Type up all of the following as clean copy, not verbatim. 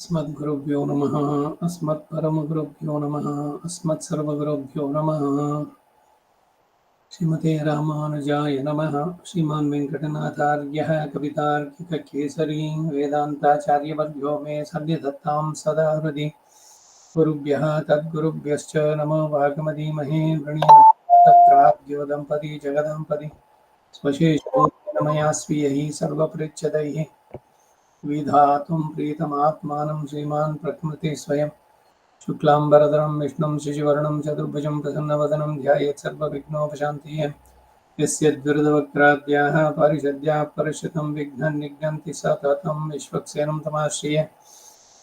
अस्मद्गुरुभ्यो नमः। अस्मत्परमगुरुभ्यो नमः। अस्मत्सर्वगुरुभ्यो नमः। श्रीमते रामानुजाय नमः। श्रीमान् वेङ्कटनाथार्यः कवितार्किककेसरी वेदान्ताचार्यवर्यो मे सन्निधत्तां सदा हृदि। गुरुभ्यः तद्गुरुभ्यश्च नमो वागमदीमहे वृणीमतत्राद्यो दम्पती जगदम्पति स्वशेषोक्तेन मया स्वीयैः सर्वपृच्छदैः विधातुं प्रीतमात्मानं श्रीमान् प्रकृतिः स्वयं शुक्लाम्बरधरं विष्णुं शशिवर्णं चतुर्भुजं प्रसन्नवदनं ध्यायेत् सर्वविघ्नोपशान्तये। यस्य द्विरदवक्त्राद्याः पारिषद्याः परश्रुतं विघ्नं निघ्नन्ति सततं विश्वक्सेनं तमाश्रिये।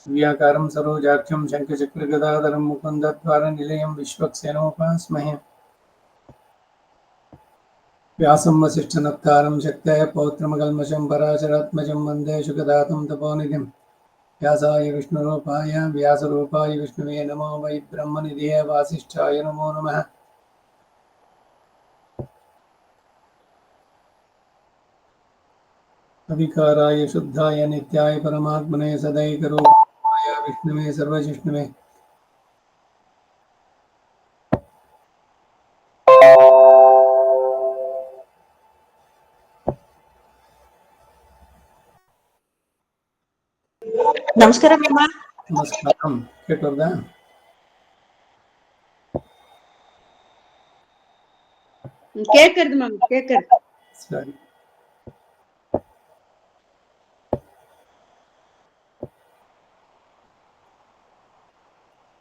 व्याकारं सरोजाख्यं शङ्खचक्रगदाधरं मुकुन्दद्वारनिलयं विश्वक्सेनोपास्महे। व्यासं वसिष्ठनप्तारं शक्तये पौत्रमकल्मषं पराशरात्मजं वन्दे शुकदातं तपोनिधिं। व्यासाय विष्णुरूपाय व्यासरूपाय विष्णुवे नमो वै ब्रह्मनिधये वासिष्ठाय नमो नमः। अविकाराय शुद्धाय नित्याय परमात्मने सदैकरूपाय विष्णुवे सर्वजिष्णुवे ನಮಸ್ಕಾರ ಮೇಮ. ನಮಸ್ಕಾರಂ. ಕೇಟೋರ್ದಾ? ಕೇಳ್ಕರ್ದು ಮ್ಯಾಮ್, ಕೇಳ್ಕರ್ದು. ಸರಿ.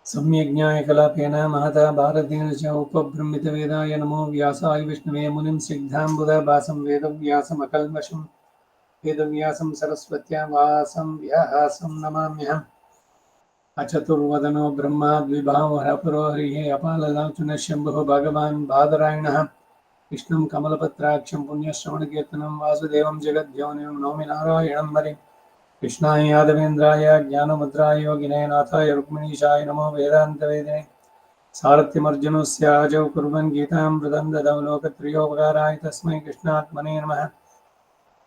सम्यग्ज्ञाय कलापेन महता भारतेन च उपबृंहितवेदाय नमो व्यासाय विष्णुवे मुनिं सिद्धाम्बुधभासं वेदव्यासमकल्मषं वेदव्यासं सरस्वत्या वासं व्यासं नमाम्यहम्। अचतुर्वदनो ब्रह्मा द्विभावरपुरो हरिः अपाललाचुनशम्भुः भगवान् बादरायणः विष्णुं कमलपत्राक्षं पुण्यश्रवणकीर्तनं वासुदेवं जगद्योनिं नौमि नारायणं हरिम्। कृष्णाय यादवेन्द्राय ज्ञानमुद्राय योगिने नाथाय रुक्मिणीशाय नमो वेदान्तवेदिने सारथ्यमर्जुनस्य आजौ कुर्वन् गीतामृतं ददौ लोकत्रयोपकाराय तस्मै कृष्णात्मने नमः।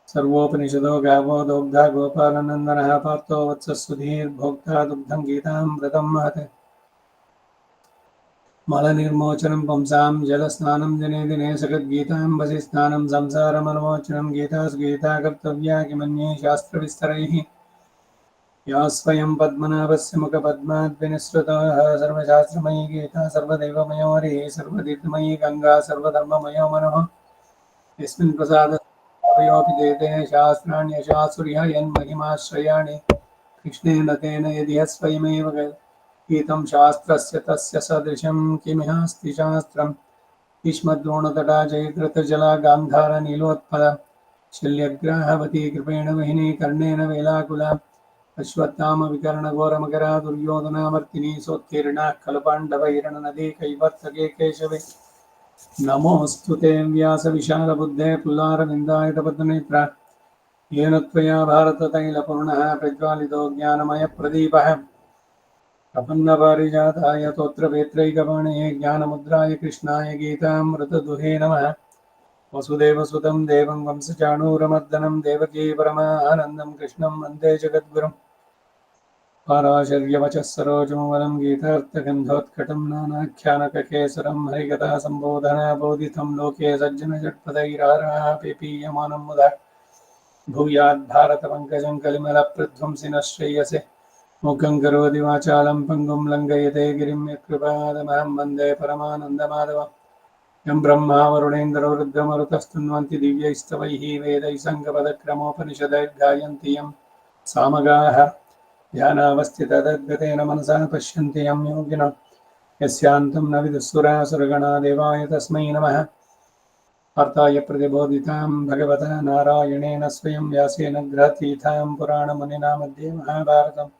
सर्वोपनिषदो गावो दोग्धा गोपालनन्दनः पार्थो वत्सः सुधीर्भोक्ता दुग्धं गीतामृतं महत्। मलनिर्मोचनं पुंसां जलस्नानं दिने दिने सगद्गीताम्बसि स्नानं संसारमनमोचनं गीता कर्तव्या किमन्ये शास्त्रविस्तरैः। या स्वयं पद्मनाभस्य मुखपद्माद्विनिसृतः सर्वशास्त्रमयी गीता सर्वदेवमयो हरिः सर्वतीर्थमयी गङ्गा सर्वधर्ममयो मनः। यस्मिन् प्रसादयोऽपि देते शास्त्राण्यशासुर्यः यन्महिमाश्रयाणि कृष्णेन तेन यदि स्वयमेव गीतं शास्त्रस्य तस्य सदृशं किमिहास्ति शास्त्रम्। भीष्मद्रोणतटा जयद्रथजला गान्धारनीलोत्पला शल्यग्राहवती कृपेण वहिनी कर्णेन वेलाकुला अश्वत्थामविकर्णघोरमकरा दुर्योधनामर्तिनी सोत्तीर्णाः खलपाण्डवैरणनदी कैवर्तके केशवे। नमोऽस्तु ते व्यासविशालबुद्धे पुल्लारविन्दायतपद्मनेत्र येन त्वया भारततैलपूर्णः प्रज्वालितो ज्ञानमयप्रदीपः प्रपन्नपारिजाताय तोत्रवेत्रैकपाणये ज्ञानमुद्राय कृष्णाय गीतामृतदुहे नमः। वसुदेवसुतं देवं वंशचाणूरमर्दनं देवकी परमानन्दं कृष्णं वन्दे जगद्गुरुम्। पाराशर्यवचः सरोजमवलं गीतार्थगन्धोत्कटं नानाख्यानककेसरं हरिकथासम्बोधनाबोधितं लोके सज्जनजट्पदैराराः पिपीयमानं मुदा भूयाद्भारतपङ्कजं कलिमलप्रध्वंसिनः श्रेयसे। मुखं करोति वाचालं पङ्गुं लङ्घयते गिरिं यत्कृपादमहं वन्दे परमानन्दमाधवम्। यं ब्रह्मा वरुणेन्द्रो रुद्रमरुतस्तुन्वन्ति दिव्यैस्तवैः वेदैः सङ्गपदक्रमोपनिषदैर्गायन्ति यं सामगाः ध्यानावस्थिततद्गतेन मनसा पश्यन्ति यं योगिनः यस्यान्तं न विदुःसुरासुरगणा देवाय तस्मै नमः। अर्थाय प्रतिबोधितां भगवता नारायणेन स्वयं व्यासेन गृहीतां पुराणमुनिना मध्ये महाभारतम्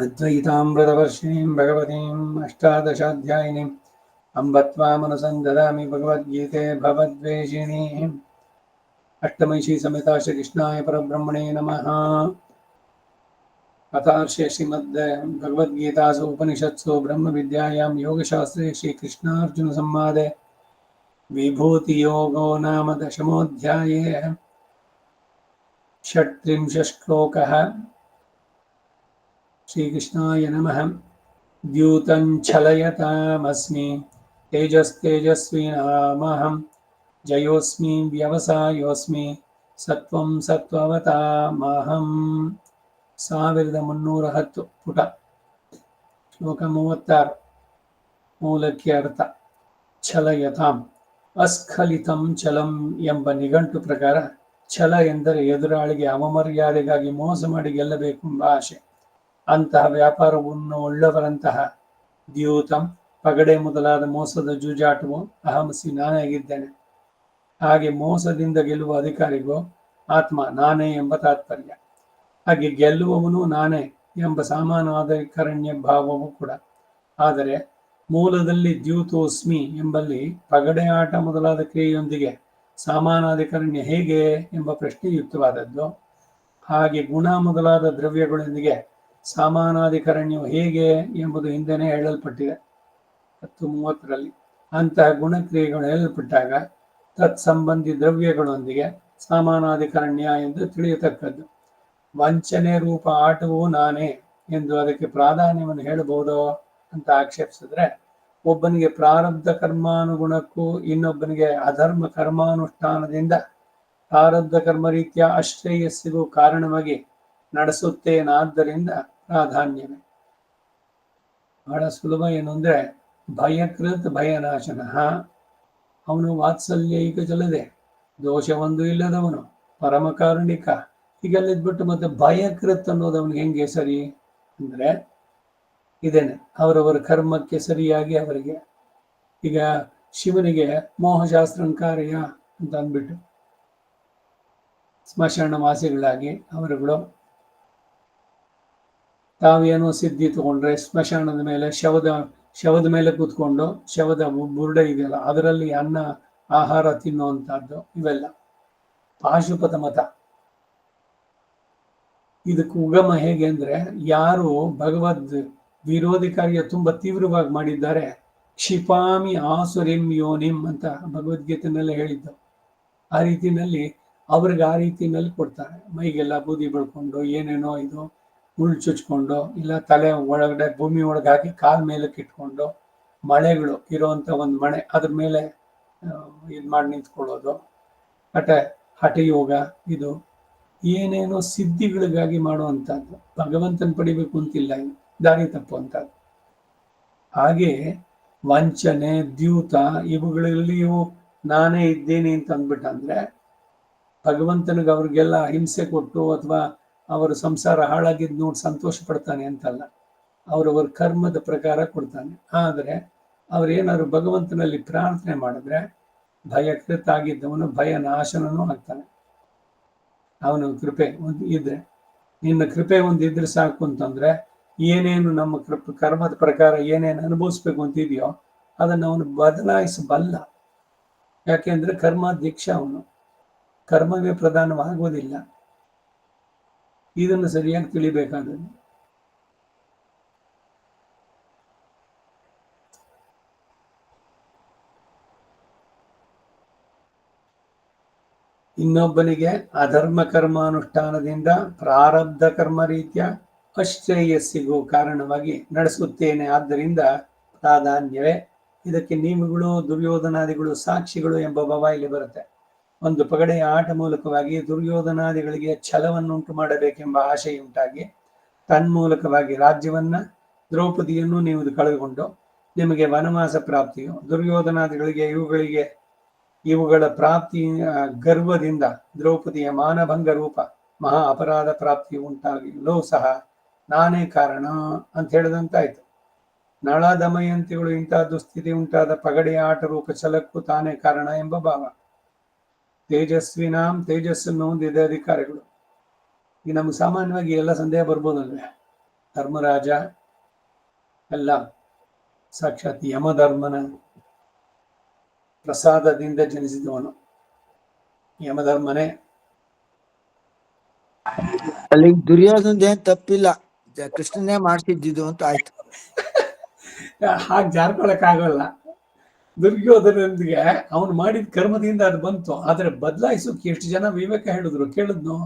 अद्वैतामृतवर्षिणीं भगवतीम् अष्टादशाध्यायिनीम् अम्ब त्वामनुसन्दधामि भगवद्गीते भवद्वेषिणीम्। अष्टमैषी समेता श्रीकृष्णाय परब्रह्मणे नमः। अथार्षे श्रीमद्भगवद्गीतासु उपनिषत्सु ब्रह्मविद्यायां योगशास्त्रे श्रीकृष्णार्जुनसंवादे विभूतियोगो नाम दशमोऽध्याये। षट्त्रिंशः श्लोकः। श्रीकृष्णाय नमः। द्यूतं छलयतामस्मि तेजस्तेजस्विनामहं जयोऽस्मि व्यवसायोऽस्मि सत्त्वं सत्त्ववतामहं 1310 ಪುಟ ಶ್ಲೋಕ 36 ಮೂಲಕ್ಕೆ ಅರ್ಥ ಛಲಯತಾಂ ಅಸ್ಖಲಿತಂ ಛಲಂ ಎಂಬ ನಿಘಂಟು ಪ್ರಕಾರ ಛಲ ಎಂದರೆ ಎದುರಾಳಿಗೆ ಅವಮರ್ಯಾದೆಗಾಗಿ ಮೋಸ ಮಾಡಿ ಗೆಲ್ಲಬೇಕು ಎಂಬ ಆಶೆ. ಅಂತಹ ವ್ಯಾಪಾರವನ್ನು ಉಳ್ಳವರಂತಹ ದ್ಯೂತಂ ಪಗಡೆ ಮೊದಲಾದ ಮೋಸದ ಜೂಜಾಟವು ಅಹಂಸಿ ನಾನಾಗಿದ್ದೇನೆ. ಹಾಗೆ ಮೋಸದಿಂದ ಗೆಲ್ಲುವ ಅಧಿಕಾರಿಗೂ ಆತ್ಮ ನಾನೇ ಎಂಬ ತಾತ್ಪರ್ಯ. ಹಾಗೆ ಗೆಲ್ಲುವವನು ನಾನೇ ಎಂಬ ಸಮಾನಾಧಿಕರಣ್ಯ ಭಾವವು ಕೂಡ. ಆದರೆ ಮೂಲದಲ್ಲಿ ದ್ಯೂತೋಸ್ಮಿ ಎಂಬಲ್ಲಿ ಪಗಡೆ ಆಟ ಮೊದಲಾದ ಕ್ರಿಯೆಯೊಂದಿಗೆ ಸಮಾನಾಧಿಕರಣ್ಯ ಹೇಗೆ ಎಂಬ ಪ್ರಶ್ನೆ ಯುಕ್ತವಾದದ್ದು. ಹಾಗೆ ಗುಣ ಮೊದಲಾದ ದ್ರವ್ಯಗಳೊಂದಿಗೆ ಸಮಾನಾಧಿಕರಣ್ಯವು ಹೇಗೆ ಎಂಬುದು ಹಿಂದೆನೇ ಹೇಳಲ್ಪಟ್ಟಿದೆ 10:30ರಲ್ಲಿ. ಅಂತಹ ಗುಣಕ್ರಿಯೆಗಳು ಹೇಳಲ್ಪಟ್ಟಾಗ ತತ್ಸಂಬಂಧಿ ದ್ರವ್ಯಗಳೊಂದಿಗೆ ಸಮಾನಾಧಿಕರಣ್ಯ ಎಂದು ತಿಳಿಯತಕ್ಕದ್ದು. ವಂಚನೆ ರೂಪ ಆಟವೂ ನಾನೇ ಎಂದು ಅದಕ್ಕೆ ಪ್ರಾಧಾನ್ಯವನ್ನು ಹೇಳಬಹುದೋ ಅಂತ ಆಕ್ಷೇಪಿಸಿದ್ರೆ, ಒಬ್ಬನಿಗೆ ಪ್ರಾರಬ್ಧ ಕರ್ಮಾನುಗುಣಕ್ಕೂ ಇನ್ನೊಬ್ಬನಿಗೆ ಅಧರ್ಮ ಕರ್ಮಾನುಷ್ಠಾನದಿಂದ ಪ್ರಾರಬ್ಧ ಕರ್ಮ ರೀತಿಯ ಅಶ್ರೇಯಸ್ಸಿಗೂ ಕಾರಣವಾಗಿ ನಡೆಸುತ್ತೇನಾದ್ದರಿಂದ ಪ್ರಾಧಾನ್ಯವೇ. ಬಹಳ ಸುಲಭ ಏನು ಅಂದ್ರೆ, ಭಯಕೃತ್ ಭಯನಾಶನ. ಅವನು ವಾತ್ಸಲ್ಯೈಕ ಚಲದೆ, ದೋಷವೊಂದು ಇಲ್ಲದವನು, ಪರಮಕಾರುಣಿಕ, ಹೀಗೆಲ್ಲ ಇದ್ಬಿಟ್ಟು ಮತ್ತೆ ಭಯಕೃತ್ ಅನ್ನೋದು ಅವನಿಗೆ ಹೆಂಗೆ ಸರಿ ಅಂದ್ರೆ, ಇದೇನೆ ಅವರವರ ಕರ್ಮಕ್ಕೆ ಸರಿಯಾಗಿ ಅವರಿಗೆ. ಈಗ ಶಿವನಿಗೆ ಮೋಹಶಾಸ್ತ್ರಂಕಾರ್ಯ ಅಂತ ಅಂದ್ಬಿಟ್ಟು ಸ್ಮಶಾನವಾಸಿಗಳಾಗಿ ಅವರುಗಳು ತಾವೇನೋ ಸಿದ್ಧಿ ತಗೊಂಡ್ರೆ ಸ್ಮಶಾನದ ಮೇಲೆ ಶವದ ಮೇಲೆ ಕೂತ್ಕೊಂಡು ಶವದ ಬುರುಡೆ ಇದೆಯಲ್ಲ ಅದರಲ್ಲಿ ಅನ್ನ ಆಹಾರ ತಿನ್ನುವಂತಹದ್ದು ಇವೆಲ್ಲ ಪಾಶುಪತ ಮತ. ಇದಕ್ಕೆ ಉಗಮ ಹೇಗೆ ಅಂದ್ರೆ, ಯಾರು ಭಗವದ್ ವಿರೋಧಿ ಕಾರ್ಯ ತುಂಬಾ ತೀವ್ರವಾಗಿ ಮಾಡಿದ್ದಾರೆ, ಕ್ಷಿಪಾಮಿ ಆಸುರಿಂ ಯೋನಿಂ ಅಂತ ಭಗವದ್ಗೀತೆನಲ್ಲೇ ಹೇಳಿದ್ದು. ಆ ರೀತಿನಲ್ಲಿ ಅವ್ರಿಗೆ ಆ ರೀತಿನಲ್ಲಿ ಕೊಡ್ತಾರೆ. ಮೈಗೆಲ್ಲ ಬೂದಿ ಬೆಳ್ಕೊಂಡು ಏನೇನೋ ಇದು ಮುಳ್ಳು ಚುಚ್ಕೊಂಡು, ಇಲ್ಲ ತಲೆ ಒಳಗಡೆ ಭೂಮಿ ಒಳಗೆ ಹಾಕಿ ಕಾಲ್ ಮೇಲಕ್ಕೆ ಇಟ್ಕೊಂಡು, ಮಳೆಗಳು ಇರೋಂಥ ಒಂದು ಮಣೆ ಅದ್ರ ಮೇಲೆ ಇದು ಮಾಡಿ ನಿಂತ್ಕೊಳ್ಳೋದು, ಹಠಯೋಗ, ಇದು ಏನೇನೋ ಸಿದ್ಧಿಗಳಿಗಾಗಿ ಮಾಡುವಂಥದ್ದು. ಭಗವಂತನ ಪಡಿಬೇಕು ಅಂತಿಲ್ಲ, ದಾರಿ ತಪ್ಪುವಂಥದ್ದು. ಹಾಗೆ ವಂಚನೆ, ದ್ಯೂತ ಇವುಗಳಲ್ಲಿಯೂ ನಾನೇ ಇದ್ದೇನೆ ಅಂತ ಅಂದ್ಬಿಟ್ಟಂದ್ರೆ, ಭಗವಂತನಿಗೆ ಅವ್ರಿಗೆಲ್ಲ ಹಿಂಸೆ ಕೊಟ್ಟು ಅಥವಾ ಅವರ ಸಂಸಾರ ಹಾಳಾಗಿದ್ದು ನೋಡಿ ಸಂತೋಷ ಪಡ್ತಾನೆ ಅಂತಲ್ಲ, ಅವರವರ ಕರ್ಮದ ಪ್ರಕಾರ ಕೊಡ್ತಾನೆ. ಆದರೆ ಅವ್ರೇನಾದ್ರು ಭಗವಂತನಲ್ಲಿ ಪ್ರಾರ್ಥನೆ ಮಾಡಿದ್ರೆ ಭಯಕೃತ ಆಗಿದ್ದವನು ಭಯ ನಾಶನೂ ಆಗ್ತಾನೆ. ಅವನ ಕೃಪೆ ಒಂದು ಇದ್ರೆ, ನಿನ್ನ ಕೃಪೆ ಒಂದಿದ್ರೆ ಸಾಕು ಅಂತಂದ್ರೆ, ಏನೇನು ನಮ್ಮ ಕರ್ಮದ ಪ್ರಕಾರ ಏನೇನು ಅನುಭವಿಸ್ಬೇಕು ಅಂತಿದೆಯೋ ಅದನ್ನು ಅವನು ಬದಲಾಯಿಸಬಲ್ಲ. ಯಾಕೆಂದ್ರೆ ಕರ್ಮಾಧ್ಯಕ್ಷ ಅವನು, ಕರ್ಮವೇ ಪ್ರಧಾನವಾಗುವುದಿಲ್ಲ. ಇದನ್ನು ಸರಿಯಾಗಿ ತಿಳಿಬೇಕಾದದ್ದು. ಇನ್ನೊಬ್ಬನಿಗೆ ಅಧರ್ಮ ಕರ್ಮಾನುಷ್ಠಾನದಿಂದ ಪ್ರಾರಬ್ಧ ಕರ್ಮ ರೀತಿಯ ಅಶ್ರೇಯಸ್ಸಿಗೂ ಕಾರಣವಾಗಿ ನಡೆಸುತ್ತೇನೆ, ಆದ್ದರಿಂದ ಪ್ರಾಧಾನ್ಯವೇ. ಇದಕ್ಕೆ ನೀವುಗಳು ದುರ್ಯೋಧನಾದಿಗಳು ಸಾಕ್ಷಿಗಳು ಎಂಬ ಭಾವ ಇಲ್ಲಿ ಬರುತ್ತೆ. ಒಂದು ಪಗಡೆಯ ಆಟ ಮೂಲಕವಾಗಿ ದುರ್ಯೋಧನಾದಿಗಳಿಗೆ ಛಲವನ್ನುಂಟು ಮಾಡಬೇಕೆಂಬ ಆಶೆಯುಂಟಾಗಿ ತನ್ಮೂಲಕವಾಗಿ ರಾಜ್ಯವನ್ನ ದ್ರೌಪದಿಯನ್ನು ನೀವು ಕಳೆದುಕೊಂಡು ನಿಮಗೆ ವನವಾಸ ಪ್ರಾಪ್ತಿಯು, ದುರ್ಯೋಧನಾದಿಗಳಿಗೆ ಇವುಗಳ ಪ್ರಾಪ್ತಿ ಗರ್ವದಿಂದ ದ್ರೌಪದಿಯ ಮಾನಭಂಗ ರೂಪ ಮಹಾ ಅಪರಾಧ ಪ್ರಾಪ್ತಿ ಉಂಟಾಗಲೂ ಸಹ ನಾನೇ ಕಾರಣ ಅಂತ ಹೇಳಿದಂತಾಯ್ತು. ನಳ ದಮಯಂತಿಗಳು ಇಂತಹ ದುಸ್ಥಿತಿ ಉಂಟಾದ ಪಗಡೆಯ ಆಟ ರೂಪ ಛಲಕ್ಕೂ ತಾನೇ ಕಾರಣ ಎಂಬ ಭಾವ. ತೇಜಸ್ವಿನಾಂ ತೇಜಸ್ಸನ್ನು ಹೊಂದಿದ ಅಧಿಕಾರಿಗಳು. ಈಗ ನಮ್ಗೆ ಸಾಮಾನ್ಯವಾಗಿ ಎಲ್ಲ ಸಂದೇಹ ಬರ್ಬೋದಲ್ವೇ, ಧರ್ಮರಾಜ ಎಲ್ಲ ಸಾಕ್ಷಾತ್ ಯಮಧರ್ಮನ ಪ್ರಸಾದದಿಂದ ಜನಿಸಿದವನು. ಯಮಧರ್ಮನೇ ಅಲ್ಲಿ ದುರ್ಯೋಧನ ಏನ್ ತಪ್ಪಿಲ್ಲ, ಕೃಷ್ಣನೇ ಮಾಡ್ತಿದ್ದು ಅಂತ ಆಯ್ತು. ಹಾಗೆ ಜಾರ್ಕೊಳಕ್ ಆಗಲ್ಲ. ದುರ್ಯೋಧನೊಂದಿಗೆ ಅವನು ಮಾಡಿದ ಕರ್ಮದಿಂದ ಅದು ಬಂತು. ಆದ್ರೆ ಬದಲಾಯಿಸೋಕೆ ಎಷ್ಟು ಜನ ವಿವೇಕ ಹೇಳಿದ್ರು ಕೇಳಿದ್ನು?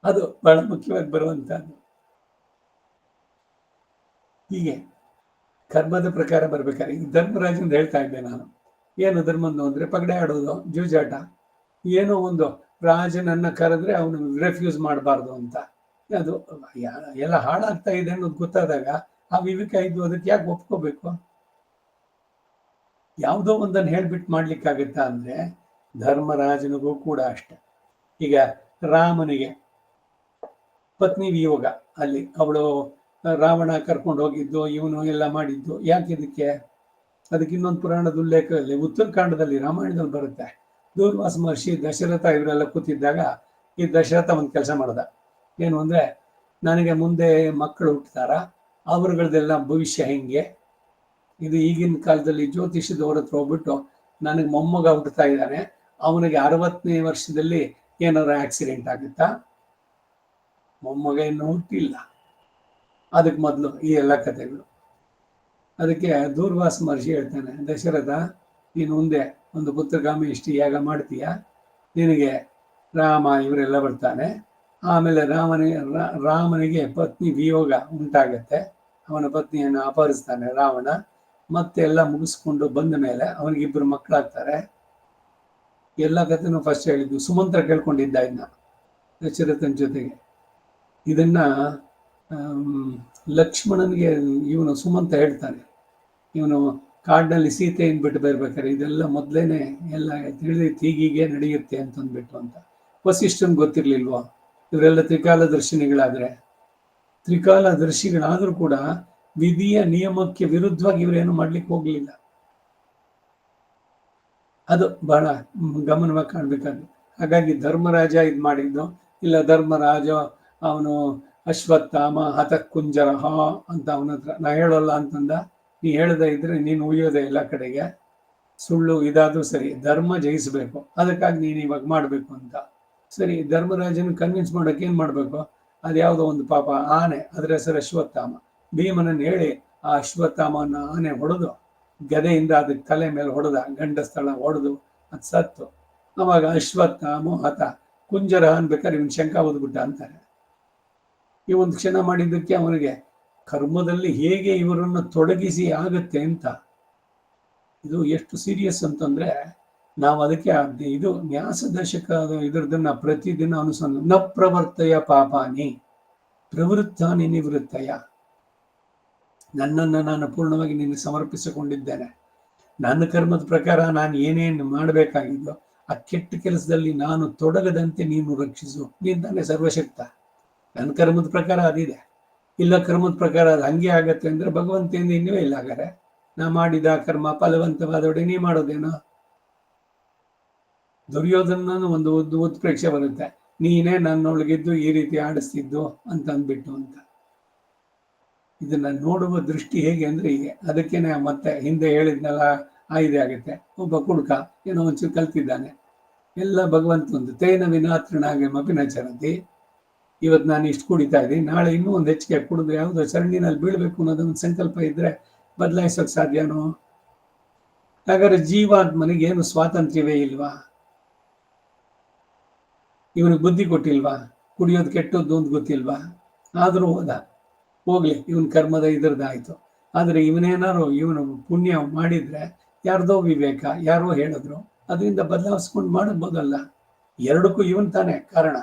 ಅದು ಬಹಳ ಮುಖ್ಯವಾಗಿ ಬರುವಂತಹದ್ದು. ಹೀಗೆ ಕರ್ಮದ ಪ್ರಕಾರ ಬರ್ಬೇಕಾದ್ರೆ ಈಗ ಧರ್ಮರಾಜಂದು ಹೇಳ್ತಾ ಇದ್ದೆ ನಾನು. ಏನು ಧರ್ಮದ್ದು ಅಂದ್ರೆ ಪಗಡೆ ಆಡೋದು, ಜೂಜಾಟ. ಏನೋ ಒಂದು ರಾಜನನ್ನ ಕರೆದ್ರೆ ಅವನು ರೆಫ್ಯೂಸ್ ಮಾಡಬಾರ್ದು ಅಂತ. ಅದು ಎಲ್ಲ ಹಾಳಾಗ್ತಾ ಇದೆ ಅನ್ನೋದು ಗೊತ್ತಾದಾಗ ಆ ವಿವೇಕ ಇದ್ದು ಅದಕ್ಕೆ ಯಾಕೆ ಒಪ್ಕೋಬೇಕು? ಯಾವುದೋ ಒಂದನ್ನು ಹೇಳ್ಬಿಟ್ಟು ಮಾಡ್ಲಿಕ್ಕಾಗತ್ತಾ ಅಂದ್ರೆ ಧರ್ಮರಾಜನಿಗೂ ಕೂಡ ಅಷ್ಟೆ. ಈಗ ರಾಮನಿಗೆ ಪತ್ನಿ ವಿಯೋಗ, ಅಲ್ಲಿ ಅವಳು ರಾವಣ ಕರ್ಕೊಂಡು ಹೋಗಿದ್ದು, ಇವನು ಎಲ್ಲ ಮಾಡಿದ್ದು ಯಾಕೆ? ಅದಕ್ಕೆ ಇನ್ನೊಂದು ಪುರಾಣದ ಉಲ್ಲೇಖದಲ್ಲಿ ಉತ್ತರಕಾಂಡದಲ್ಲಿ ರಾಮಾಯಣದಲ್ಲಿ ಬರುತ್ತೆ. ದೂರ್ವಾಸ ಮಹರ್ಷಿ ದಶರಥ ಇವರೆಲ್ಲ ಕೂತಿದ್ದಾಗ ಈ ದಶರಥ ಒಂದು ಕೆಲಸ ಮಾಡ್ದ. ಏನು ಅಂದ್ರೆ, ನನಗೆ ಮುಂದೆ ಮಕ್ಕಳು ಹುಟ್ಟುತ್ತಾರ, ಅವ್ರಗಳದೆಲ್ಲ ಭವಿಷ್ಯ ಹೆಂಗೆ? ಇದು ಈಗಿನ ಕಾಲದಲ್ಲಿ ಜ್ಯೋತಿಷದವ್ರ ಹತ್ರ ಹೋಗ್ಬಿಟ್ಟು ನನಗೆ ಮೊಮ್ಮಗ ಹುಟ್ಟುತ್ತಾ ಇದ್ದಾನೆ, ಅವನಿಗೆ 60ನೇ ವರ್ಷದಲ್ಲಿ ಏನಾರ ಆಕ್ಸಿಡೆಂಟ್ ಆಗುತ್ತಾ? ಮೊಮ್ಮಗ ಇನ್ನೂ ಹುಟ್ಟಿಲ್ಲ, ಅದಕ್ಕೆ ಮೊದಲು ಈ ಎಲ್ಲ ಕಥೆಗಳು. ಅದಕ್ಕೆ ದೂರ್ವಾಸ ಮಹರ್ಷಿ ಹೇಳ್ತಾನೆ, ದಶರಥ ನೀನು ಮುಂದೆ ಒಂದು ಪುತ್ರಗಾಮಿ ಇಷ್ಟು ಯಾಗ ಮಾಡ್ತೀಯ, ನಿನಗೆ ರಾಮ ಇವರೆಲ್ಲ ಬರ್ತಾನೆ, ಆಮೇಲೆ ರಾಮನಿಗೆ ಪತ್ನಿ ವಿಯೋಗ ಉಂಟಾಗತ್ತೆ, ಅವನ ಪತ್ನಿಯನ್ನು ಅಪಹರಿಸ್ತಾನೆ ರಾವಣ, ಮತ್ತೆ ಎಲ್ಲ ಮುಗಿಸ್ಕೊಂಡು ಬಂದ ಮೇಲೆ ಅವನಿಗಿಬ್ಬರು ಮಕ್ಕಳಾಗ್ತಾರೆ. ಎಲ್ಲ ಕಥೆನೂ ಫಸ್ಟ್ ಹೇಳಿದ್ದು. ಸುಮಂತ್ರ ಕೇಳ್ಕೊಂಡಿದ್ದ ಇನ್ನ ದಶರಥನ ಜೊತೆಗೆ. ಇದನ್ನ ಲಕ್ಷ್ಮಣನಿಗೆ ಇವನು ಸುಮಂತ ಹೇಳ್ತಾನೆ, ಇವನು ಕಾಡಿನಲ್ಲಿ ಸೀತೆಯನ್ನು ಬಿಟ್ಟು ಬರ್ಬೇಕಾರೆ ಇದೆಲ್ಲ ಮೊದಲೇನೆ ಎಲ್ಲ ತಿಳಿದೈತಿ, ಹೀಗೀಗೆ ನಡೆಯುತ್ತೆ ಅಂತಂದ್ಬಿಟ್ಟು ಅಂತ. ವಸಿಷ್ಠನ್ ಗೊತ್ತಿರ್ಲಿಲ್ವೋ? ಇವರೆಲ್ಲ ತ್ರಿಕಾಲದರ್ಶಿಗಳಾದ್ರೂ ಕೂಡ ವಿಧಿಯ ನಿಯಮಕ್ಕೆ ವಿರುದ್ಧವಾಗಿ ಇವರೇನು ಮಾಡ್ಲಿಕ್ಕೆ ಹೋಗ್ಲಿಲ್ಲ. ಅದು ಬಹಳ ಗಮನವಾಗಿ ಕಾಣ್ಬೇಕಾದ್ರೆ. ಹಾಗಾಗಿ ಧರ್ಮರಾಜ ಇದು ಮಾಡಿದ್ದು ಇಲ್ಲ, ಧರ್ಮರಾಜ ಅವನು ಅಶ್ವತ್ಥಾಮ ಹತ ಕುಂಜರಹ ಅಂತ ಅವನ ಹತ್ರ ನಾ ಹೇಳೋಲ್ಲ ಅಂತಂದ. ನೀ ಹೇಳದೇ ಇದ್ರೆ ನೀನು ಉಯ್ಯೋದೆ ಎಲ್ಲ ಕಡೆಗೆ, ಸುಳ್ಳು ಇದಾದ್ರೂ ಸರಿ, ಧರ್ಮ ಜಯಿಸ್ಬೇಕು, ಅದಕ್ಕಾಗಿ ನೀನು ಇವಾಗ ಮಾಡ್ಬೇಕು ಅಂತ. ಸರಿ, ಧರ್ಮರಾಜನ ಕನ್ವಿನ್ಸ್ ಮಾಡಕ್ಕೆ ಏನ್ ಮಾಡ್ಬೇಕು? ಅದ್ಯಾವುದೋ ಒಂದು ಪಾಪ ಆನೆ, ಅದ್ರ ಹೆಸರು ಅಶ್ವತ್ಥಾಮ. ಭೀಮನನ್ನು ಹೇಳಿ ಆ ಅಶ್ವತ್ಥಾಮನ ಆನೆ ಹೊಡೆದು ಗದೆಯಿಂದ ಅದಕ್ಕೆ ತಲೆ ಮೇಲೆ ಹೊಡೆದ, ಗಂಡ ಸ್ಥಳ ಹೊಡೆದು ಅದು ಸತ್ತು. ಅವಾಗ ಅಶ್ವತ್ಥಾಮ ಹತ ಕುಂಜರ ಅನ್ಬೇಕಾದ್ರೆ ಇವನ್ ಶಂಕ ಓದ್ಬಿಟ್ಟ ಅಂತಾರೆ. ಈ ಒಂದು ಕ್ಷಣ ಮಾಡಿದ್ದಕ್ಕೆ ಅವನಿಗೆ ಕರ್ಮದಲ್ಲಿ ಹೇಗೆ ಇವರನ್ನು ತೊಡಗಿಸಿ ಆಗತ್ತೆ ಅಂತ. ಇದು ಎಷ್ಟು ಸೀರಿಯಸ್ ಅಂತಂದ್ರೆ ನಾವು ಅದಕ್ಕೆ ಇದು ನ್ಯಾಸ ದಶಕ ಇದರದನ್ನ ಪ್ರತಿದಿನ ಅನುಸಂಧಾನ. ನ ಪ್ರವರ್ತಯ ಪಾಪಾನಿ ಪ್ರವೃತ್ತಾನಿ ನಿವೃತ್ತಯ. ನನ್ನನ್ನು ನಾನು ಪೂರ್ಣವಾಗಿ ನಿನಗೆ ಸಮರ್ಪಿಸಿಕೊಂಡಿದ್ದೇನೆ. ನನ್ನ ಕರ್ಮದ ಪ್ರಕಾರ ನಾನು ಏನೇನು ಮಾಡಬೇಕಾಗಿದ್ದೋ ಆ ಕೆಟ್ಟ ಕೆಲಸದಲ್ಲಿ ನಾನು ತೊಡಗದಂತೆ ನೀನು ರಕ್ಷಿಸು. ನೀನು ತಾನೇ ಸರ್ವಶಕ್ತ. ನನ್ನ ಕರ್ಮದ ಪ್ರಕಾರ ಅದಿದೆ, ಇಲ್ಲ ಕರ್ಮದ ಪ್ರಕಾರ ಅದು ಹಂಗೆ ಆಗತ್ತೆ ಅಂದ್ರೆ ಭಗವಂತನಿಂದ ಇನ್ನವೇ ಇಲ್ಲ. ಹಾಗಾರೆ ನಾ ಮಾಡಿದ ಕರ್ಮ ಫಲವಂತವಾದೊಡೆ ನೀ ಮಾಡೋದೇನೋ? ದುರ್ಯೋಧನ ಒಂದು ಉತ್ಪ್ರೇಕ್ಷೆ ಬರುತ್ತೆ, ನೀನೇ ನನ್ನೊಳಗಿದ್ದು ಈ ರೀತಿ ಆಡಿಸ್ತಿದ್ದು ಅಂತ ಅಂದ್ಬಿಟ್ಟು ಅಂತ. ಇದನ್ನ ನೋಡುವ ದೃಷ್ಟಿ ಹೇಗೆ ಅಂದ್ರೆ ಹೀಗೆ. ಅದಕ್ಕೇನೆ ಮತ್ತೆ ಹಿಂದೆ ಹೇಳಿದ್ನೆಲ್ಲ ಆಯ್ದೆ ಆಗುತ್ತೆ. ಒಬ್ಬ ಕುಡುಕ ಏನೋ ಒಂಚೂರು ಕಲ್ತಿದ್ದಾನೆ, ಎಲ್ಲ ಭಗವಂತಂದು ತೇನ ವಿನಾತೃಣಾಗೆ ಮಪಿನ ಚರಂತಿ. ಇವತ್ತು ನಾನು ಇಷ್ಟು ಕುಡಿತಾ ಇದ್ದೀನಿ, ನಾಳೆ ಇನ್ನೂ ಒಂದು ಹೆಚ್ಚಿಗೆ ಕುಡಿದು ಯಾವುದೋ ಚರಂಡಿನಲ್ಲಿ ಬೀಳ್ಬೇಕು ಅನ್ನೋದೊಂದು ಸಂಕಲ್ಪ ಇದ್ರೆ ಬದಲಾಯಿಸೋಕೆ ಸಾಧ್ಯನೋ? ಹಾಗಾದ್ರೆ ಜೀವಾತ್ಮನಿಗೆ ಏನು ಸ್ವಾತಂತ್ರ್ಯವೇ ಇಲ್ವಾ? ಇವನಿಗೆ ಬುದ್ಧಿ ಕೊಟ್ಟಿಲ್ವಾ? ಕುಡಿಯೋದು ಕೆಟ್ಟದ್ದು ಅಂತ ಗೊತ್ತಿಲ್ವಾ? ಆದ್ರೂ ಹೋಗ್ಲಿ, ಇವನ್ ಕರ್ಮದ ಇದರದಾಯ್ತು. ಆದ್ರೆ ಇವನು ಪುಣ್ಯ ಮಾಡಿದ್ರೆ ಯಾರ್ದೋ ವಿವೇಕ, ಯಾರೋ ಹೇಳಿದ್ರು, ಅದರಿಂದ ಬದಲಾಯಿಸ್ಕೊಂಡು ಮಾಡಬಹುದಲ್ಲ. ಎರಡಕ್ಕೂ ಇವನ್ ತಾನೇ ಕಾರಣ.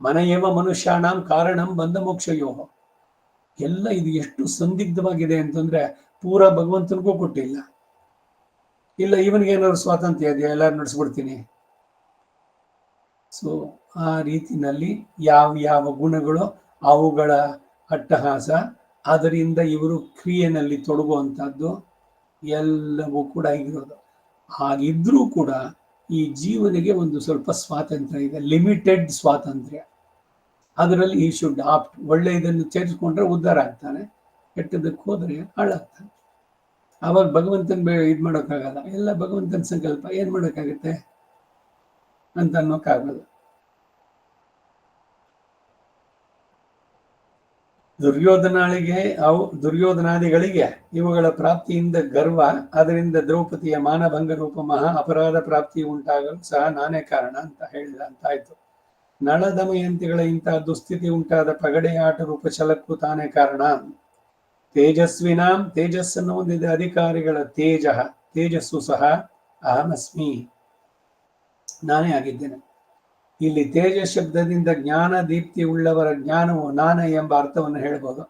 ಮನೆಯೇವ ಮನುಷ್ಯಾಣಂ ಕಾರಣಂ ಬಂಧ ಮೋಕ್ಷಯೋ. ಎಲ್ಲ ಇದು ಎಷ್ಟು ಸಂದಿಗ್ಧವಾಗಿದೆ ಅಂತಂದ್ರೆ ಪೂರಾ ಭಗವಂತನಿಗೂ ಕೊಟ್ಟಿಲ್ಲ. ಇಲ್ಲ ಇವನಿಗೆ ಏನಾದ್ರು ಸ್ವಾತಂತ್ರ್ಯ ಇದೆಯಾ, ಎಲ್ಲಾರು ನಡೆಸ್ಬಿಡ್ತೀನಿ. ಸೊ ಆ ರೀತಿನಲ್ಲಿ ಯಾವ ಗುಣಗಳು ಅವುಗಳ ಅಟ್ಟಹಾಸ, ಅದರಿಂದ ಇವರು ಕ್ರಿಯೆನಲ್ಲಿ ತೊಡಗುವಂಥದ್ದು ಎಲ್ಲವೂ ಕೂಡ ಇರೋದು. ಹಾಗಿದ್ರೂ ಕೂಡ ಈ ಜೀವನಿಗೆ ಒಂದು ಸ್ವಲ್ಪ ಸ್ವಾತಂತ್ರ್ಯ ಇದೆ, ಲಿಮಿಟೆಡ್ ಸ್ವಾತಂತ್ರ್ಯ. ಅದರಲ್ಲಿ ಈ ಶುಡ್ ಆಪ್ಟ್. ಒಳ್ಳೆಯದನ್ನು ಸೇರಿಸ್ಕೊಂಡ್ರೆ ಉದ್ಧಾರ ಆಗ್ತಾನೆ, ಕೆಟ್ಟದಕ್ಕೆ ಹೋದ್ರೆ ಹಾಳಾಗ್ತಾನೆ. ಆವಾಗ ಭಗವಂತನ ಇದು ಮಾಡೋಕ್ಕಾಗಲ್ಲ. ಎಲ್ಲ ಭಗವಂತನ ಸಂಕಲ್ಪ, ಏನ್ ಮಾಡೋಕ್ಕಾಗತ್ತೆ ಅಂತ ಅನ್ನೋಕ್ಕಾಗಲ್ಲ. ದುರ್ಯೋಧನಾದಿಗಳಿಗೆ ಇವುಗಳ ಪ್ರಾಪ್ತಿಯಿಂದ ಗರ್ವ, ಅದರಿಂದ ದ್ರೌಪದಿಯ ಮಾನಭಂಗ ರೂಪ ಮಹಾ ಅಪರಾಧ ಪ್ರಾಪ್ತಿ ಉಂಟಾಗಲು ಸಹ ನಾನೇ ಕಾರಣ ಅಂತ ಹೇಳಿದ ಅಂತಾಯ್ತು. ನಳದಮಯಂತಿಗಳ ಇಂತಹ ದುಸ್ಥಿತಿ ಉಂಟಾದ ಪಗಡೆಯಾಟ ರೂಪಚಲಕ್ಕೂ ತಾನೇ ಕಾರಣ. ತೇಜಸ್ವಿನಾಂ, ತೇಜಸ್ಸನ್ನು ಹೊಂದಿದ ಅಧಿಕಾರಿಗಳ ತೇಜಸ್ಸು ಸಹ ಅಹಮಸ್ಮಿ, ನಾನೇ ಆಗಿದ್ದೇನೆ. ಇಲ್ಲಿ ತೇಜ ಶಬ್ದದಿಂದ ಜ್ಞಾನ ದೀಪ್ತಿ ಉಳ್ಳವರ ಜ್ಞಾನವು ನಾನೇ ಎಂಬ ಅರ್ಥವನ್ನು ಹೇಳಬಹುದು.